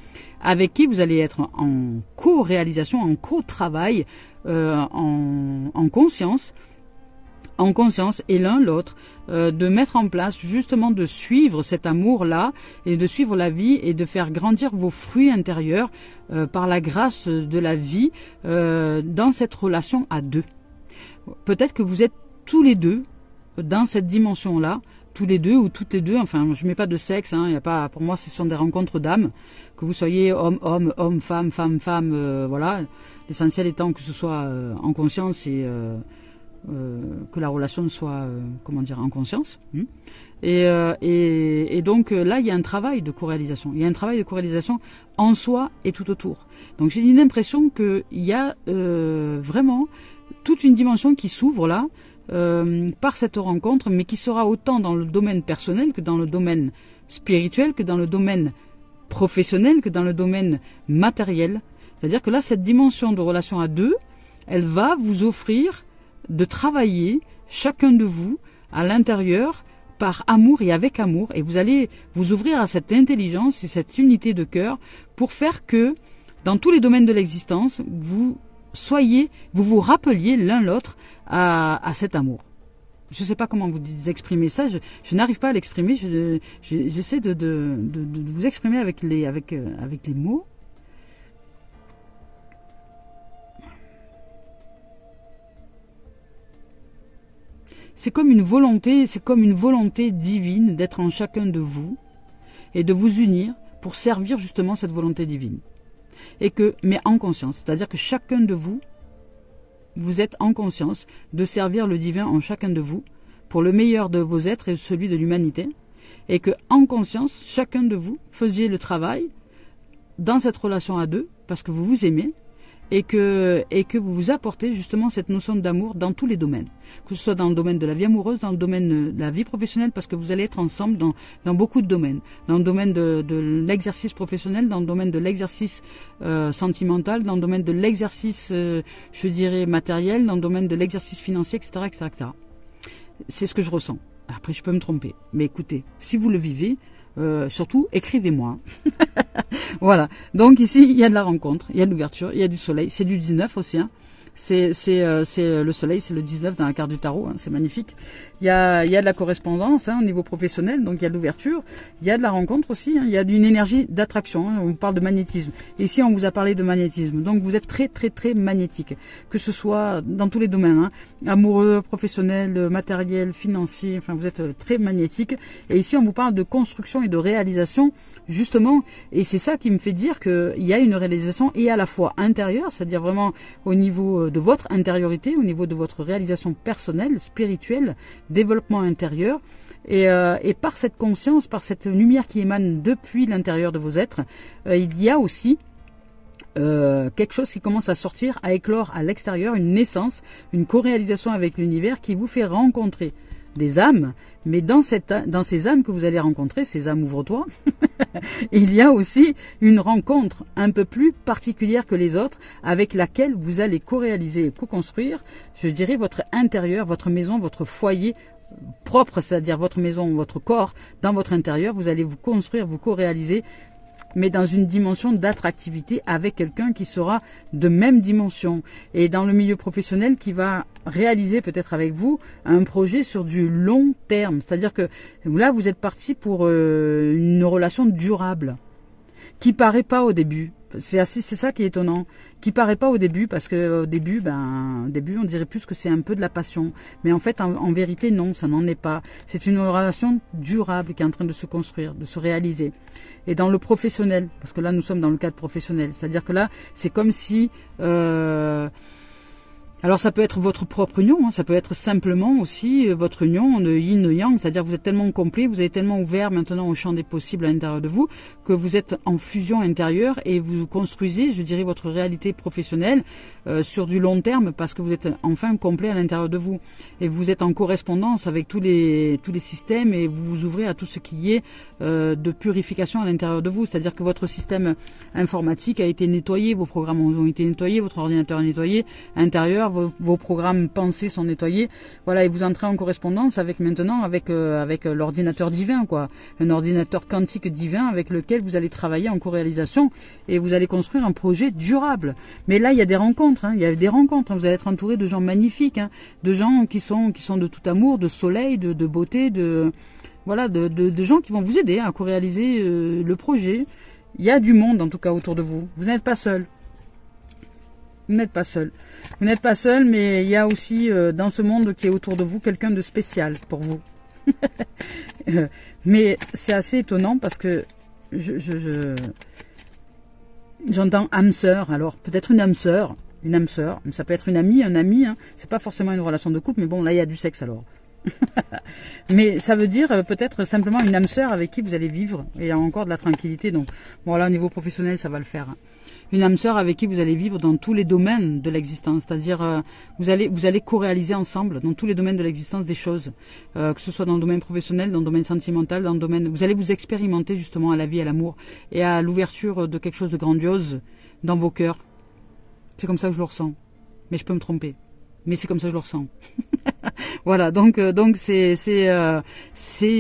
avec qui vous allez être en co-réalisation, en co-travail, en conscience, et l'un l'autre, de mettre en place justement de suivre cet amour-là et de suivre la vie et de faire grandir vos fruits intérieurs par la grâce de la vie dans cette relation à deux. Peut-être que vous êtes tous les deux dans cette dimension-là, tous les deux ou toutes les deux, enfin je mets pas de sexe, hein, y a pas, pour moi ce sont des rencontres d'âmes, que vous soyez homme, femme, voilà, l'essentiel étant que ce soit en conscience et que la relation soit en conscience. Et donc là il y a un travail de co-réalisation, il y a un travail de co-réalisation en soi et tout autour. Donc j'ai une impression qu'il y a vraiment toute une dimension qui s'ouvre là par cette rencontre, mais qui sera autant dans le domaine personnel que dans le domaine spirituel, que dans le domaine professionnel, que dans le domaine matériel. C'est-à-dire que là, cette dimension de relation à deux, elle va vous offrir de travailler chacun de vous à l'intérieur par amour et avec amour, et vous allez vous ouvrir à cette intelligence et cette unité de cœur pour faire que dans tous les domaines de l'existence, vous vous rappeliez l'un l'autre à cet amour. Je ne sais pas comment vous exprimer ça, je n'arrive pas à l'exprimer, j'essaie de vous exprimer avec les mots. C'est comme une volonté divine d'être en chacun de vous et de vous unir pour servir justement cette volonté divine. Mais en conscience, c'est-à-dire que chacun de vous, vous êtes en conscience de servir le divin en chacun de vous pour le meilleur de vos êtres et celui de l'humanité, et que en conscience, chacun de vous faisiez le travail dans cette relation à deux parce que vous vous aimez et que vous vous apportez justement cette notion d'amour dans tous les domaines, que ce soit dans le domaine de la vie amoureuse, dans le domaine de la vie professionnelle, parce que vous allez être ensemble dans beaucoup de domaines, dans le domaine de l'exercice professionnel, dans le domaine de l'exercice sentimental, dans le domaine de l'exercice, je dirais, matériel, dans le domaine de l'exercice financier, etc., etc., etc. C'est ce que je ressens. Après, je peux me tromper, mais écoutez, si vous le vivez, surtout, écrivez-moi. Voilà. Donc ici, il y a de la rencontre, il y a de l'ouverture, il y a du soleil. C'est du 19 aussi. Hein. C'est le soleil, c'est le 19 dans la carte du tarot. Hein, c'est magnifique. Il y a de la correspondance au niveau professionnel, donc il y a de l'ouverture. Il y a de la rencontre aussi. Il y a une énergie d'attraction. On parle de magnétisme. Et ici, on vous a parlé de magnétisme. Donc vous êtes très, très, très magnétique. Que ce soit dans tous les domaines. Amoureux, professionnel, matériel, financier. Enfin, vous êtes très magnétique. Et ici, on vous parle de construction et de réalisation, justement. Et c'est ça qui me fait dire qu'il y a une réalisation et à la fois intérieure, c'est-à-dire vraiment au niveau de votre intériorité, au niveau de votre réalisation personnelle, spirituelle, développement intérieur, et par cette conscience, par cette lumière qui émane depuis l'intérieur de vos êtres, il y a aussi quelque chose qui commence à sortir, à éclore à l'extérieur, une naissance, une co-réalisation avec l'univers qui vous fait rencontrer des âmes, mais dans ces âmes que vous allez rencontrer, ces âmes ouvre-toi, il y a aussi une rencontre un peu plus particulière que les autres avec laquelle vous allez co-réaliser et co-construire, je dirais, votre intérieur, votre maison, votre foyer propre, c'est-à-dire votre maison, votre corps, dans votre intérieur, vous allez vous construire, vous co-réaliser, mais dans une dimension d'attractivité avec quelqu'un qui sera de même dimension. Et dans le milieu professionnel, qui va réaliser peut-être avec vous un projet sur du long terme. C'est-à-dire que là, vous êtes parti pour une relation durable, qui paraît pas au début. C'est ça qui est étonnant, qui paraît pas au début, parce que au début, on dirait plus que c'est un peu de la passion. Mais en fait, en vérité, non, ça n'en est pas. C'est une relation durable qui est en train de se construire, de se réaliser. Et dans le professionnel, parce que là, nous sommes dans le cadre professionnel, c'est-à-dire que là, c'est comme si... alors ça peut être votre propre union, hein, ça peut être simplement aussi votre union de yin-yang, c'est-à-dire que vous êtes tellement complet, vous êtes tellement ouvert maintenant au champ des possibles à l'intérieur de vous, que vous êtes en fusion intérieure et vous construisez, je dirais, votre réalité professionnelle sur du long terme, parce que vous êtes enfin complet à l'intérieur de vous. Et vous êtes en correspondance avec tous les systèmes et vous vous ouvrez à tout ce qui est de purification à l'intérieur de vous, c'est-à-dire que votre système informatique a été nettoyé, vos programmes ont été nettoyés, votre ordinateur est nettoyé, intérieur, vos programmes pensés sont nettoyés, voilà, et vous entrez en correspondance avec maintenant avec l'ordinateur divin, quoi, un ordinateur quantique divin avec lequel vous allez travailler en co-réalisation et vous allez construire un projet durable. Mais là, il y a des rencontres, hein, vous allez être entouré de gens magnifiques, hein, de gens qui sont de tout amour, de soleil, de beauté, de gens qui vont vous aider à co-réaliser le projet. Il y a du monde en tout cas autour de vous. Vous n'êtes pas seul. Vous n'êtes pas seul. Vous n'êtes pas seul, mais il y a aussi dans ce monde qui est autour de vous quelqu'un de spécial pour vous. Mais c'est assez étonnant parce que j'entends âme sœur. Alors peut-être une âme sœur, ça peut être une amie, un ami. Hein. C'est pas forcément une relation de couple, mais bon là il y a du sexe alors. Mais ça veut dire peut-être simplement une âme sœur avec qui vous allez vivre et il y a encore de la tranquillité. Donc bon là au niveau professionnel ça va le faire. Hein. Une âme sœur avec qui vous allez vivre dans tous les domaines de l'existence, c'est-à-dire vous allez co-réaliser ensemble dans tous les domaines de l'existence des choses, que ce soit dans le domaine professionnel, dans le domaine sentimental, dans le domaine, vous allez vous expérimenter justement à la vie, à l'amour et à l'ouverture de quelque chose de grandiose dans vos cœurs. C'est comme ça que je le ressens, mais je peux me tromper, mais c'est comme ça que je le ressens. Voilà, donc c'est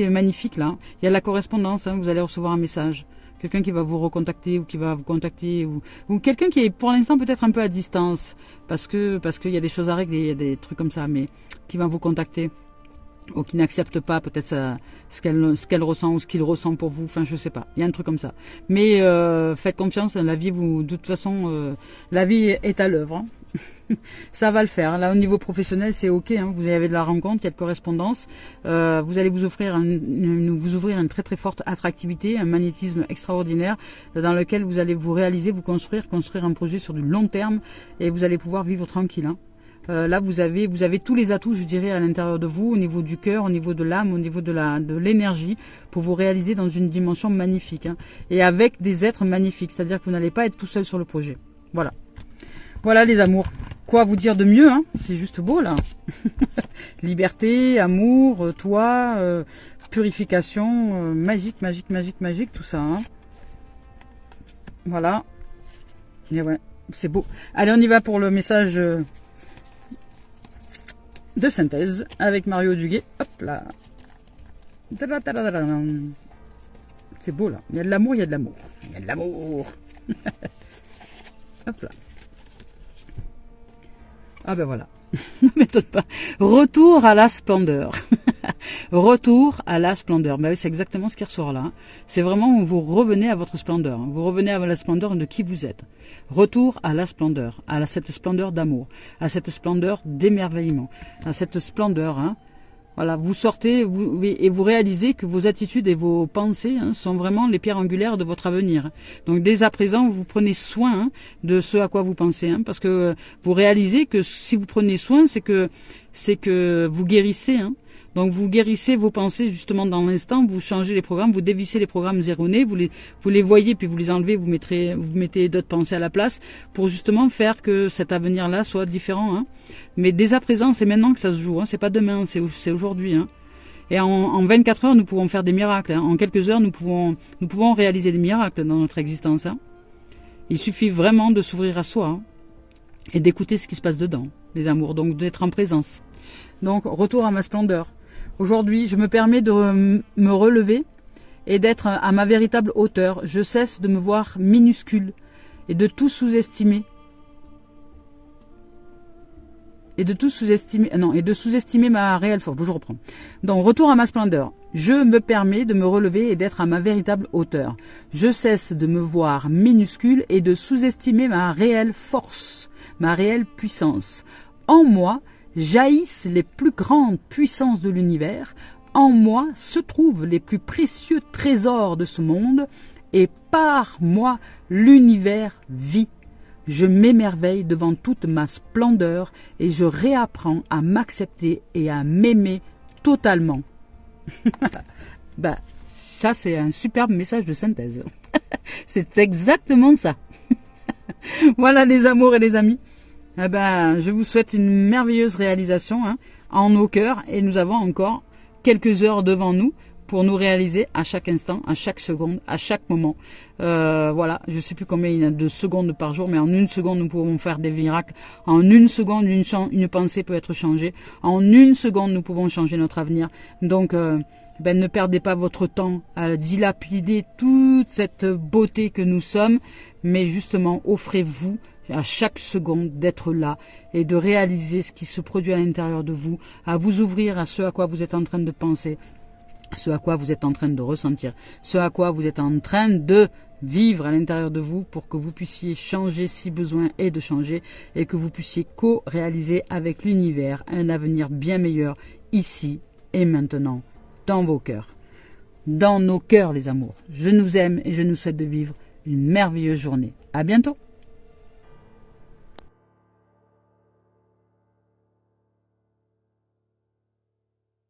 magnifique là. Il y a de la correspondance, hein, vous allez recevoir un message. Quelqu'un qui va vous recontacter ou qui va vous contacter ou quelqu'un qui est pour l'instant peut-être un peu à distance parce qu'il y a des choses à régler, il y a des trucs comme ça, mais qui va vous contacter ou qui n'accepte pas peut-être ce qu'elle ressent ou ce qu'il ressent pour vous, enfin je sais pas, il y a un truc comme ça. Mais faites confiance, la vie de toute façon, la vie est à l'œuvre. Hein. Ça va le faire. Là au niveau professionnel c'est ok, hein. Vous avez de la rencontre, il y a de correspondance, vous allez vous ouvrir une très très forte attractivité, un magnétisme extraordinaire dans lequel vous allez vous réaliser, vous construire un projet sur du long terme et vous allez pouvoir vivre tranquille. Hein. Là vous avez tous les atouts, je dirais, à l'intérieur de vous, au niveau du cœur, au niveau de l'âme, au niveau de l'énergie, pour vous réaliser dans une dimension magnifique, hein. Et avec des êtres magnifiques, c'est-à-dire que vous n'allez pas être tout seul sur le projet. Voilà. Voilà les amours. Quoi vous dire de mieux, hein? C'est juste beau là. Liberté, amour, toi, purification, magique, tout ça. Hein. Voilà. Et ouais, c'est beau. Allez, on y va pour le message de synthèse avec Mario Duguay. Hop là. C'est beau là. Il y a de l'amour, il y a de l'amour. Il y a de l'amour. Hop là. Ah ben voilà, ne m'étonne pas. Retour à la splendeur. Retour à la splendeur. Ben oui, c'est exactement ce qui ressort là. Hein. C'est vraiment où vous revenez à votre splendeur. Hein. Vous revenez à la splendeur de qui vous êtes. Retour à la splendeur, cette splendeur d'amour, à cette splendeur d'émerveillement, à cette splendeur. Hein. Voilà, vous sortez et vous réalisez que vos attitudes et vos pensées, hein, sont vraiment les pierres angulaires de votre avenir. Donc dès à présent, vous prenez soin, hein, de ce à quoi vous pensez, hein, parce que vous réalisez que si vous prenez soin, c'est que vous guérissez. Hein. Donc vous guérissez vos pensées justement dans l'instant, vous changez les programmes, vous dévissez les programmes erronés, vous les voyez puis vous les enlevez, vous mettez d'autres pensées à la place pour justement faire que cet avenir-là soit différent. Hein. Mais dès à présent, c'est maintenant que ça se joue, hein. C'est pas demain, c'est aujourd'hui. Hein. Et en 24 heures, nous pouvons faire des miracles. Hein. En quelques heures, nous pouvons réaliser des miracles dans notre existence. Hein. Il suffit vraiment de s'ouvrir à soi, hein, et d'écouter ce qui se passe dedans, les amours, donc d'être en présence. Donc retour à ma splendeur. Aujourd'hui, je me permets de me relever et d'être à ma véritable hauteur. Je cesse de me voir minuscule et de tout sous-estimer. et de tout sous-estimer, non, et de sous-estimer ma réelle force. Je reprends. Donc, retour à ma splendeur. Je me permets de me relever et d'être à ma véritable hauteur. Je cesse de me voir minuscule et de sous-estimer ma réelle force, ma réelle puissance. En moi, jaillissent les plus grandes puissances de l'univers. En moi se trouvent les plus précieux trésors de ce monde. Et par moi, l'univers vit. Je m'émerveille devant toute ma splendeur et je réapprends à m'accepter et à m'aimer totalement. Bah, ça c'est un superbe message de synthèse. C'est exactement ça. Voilà les amours et les amis. Eh ben, je vous souhaite une merveilleuse réalisation en nos cœurs et nous avons encore quelques heures devant nous pour nous réaliser à chaque instant, à chaque seconde, à chaque moment. Voilà, je ne sais plus combien il y a de secondes par jour, mais en une seconde, nous pouvons faire des miracles. En une seconde, une pensée peut être changée. En une seconde, nous pouvons changer notre avenir. Donc, ne perdez pas votre temps à dilapider toute cette beauté que nous sommes, mais justement, offrez-vous à chaque seconde d'être là et de réaliser ce qui se produit à l'intérieur de vous, à vous ouvrir à ce à quoi vous êtes en train de penser, ce à quoi vous êtes en train de ressentir, ce à quoi vous êtes en train de vivre à l'intérieur de vous pour que vous puissiez changer si besoin est de changer et que vous puissiez co-réaliser avec l'univers un avenir bien meilleur ici et maintenant dans vos cœurs. Dans nos cœurs les amours. Je nous aime et je nous souhaite de vivre une merveilleuse journée. À bientôt.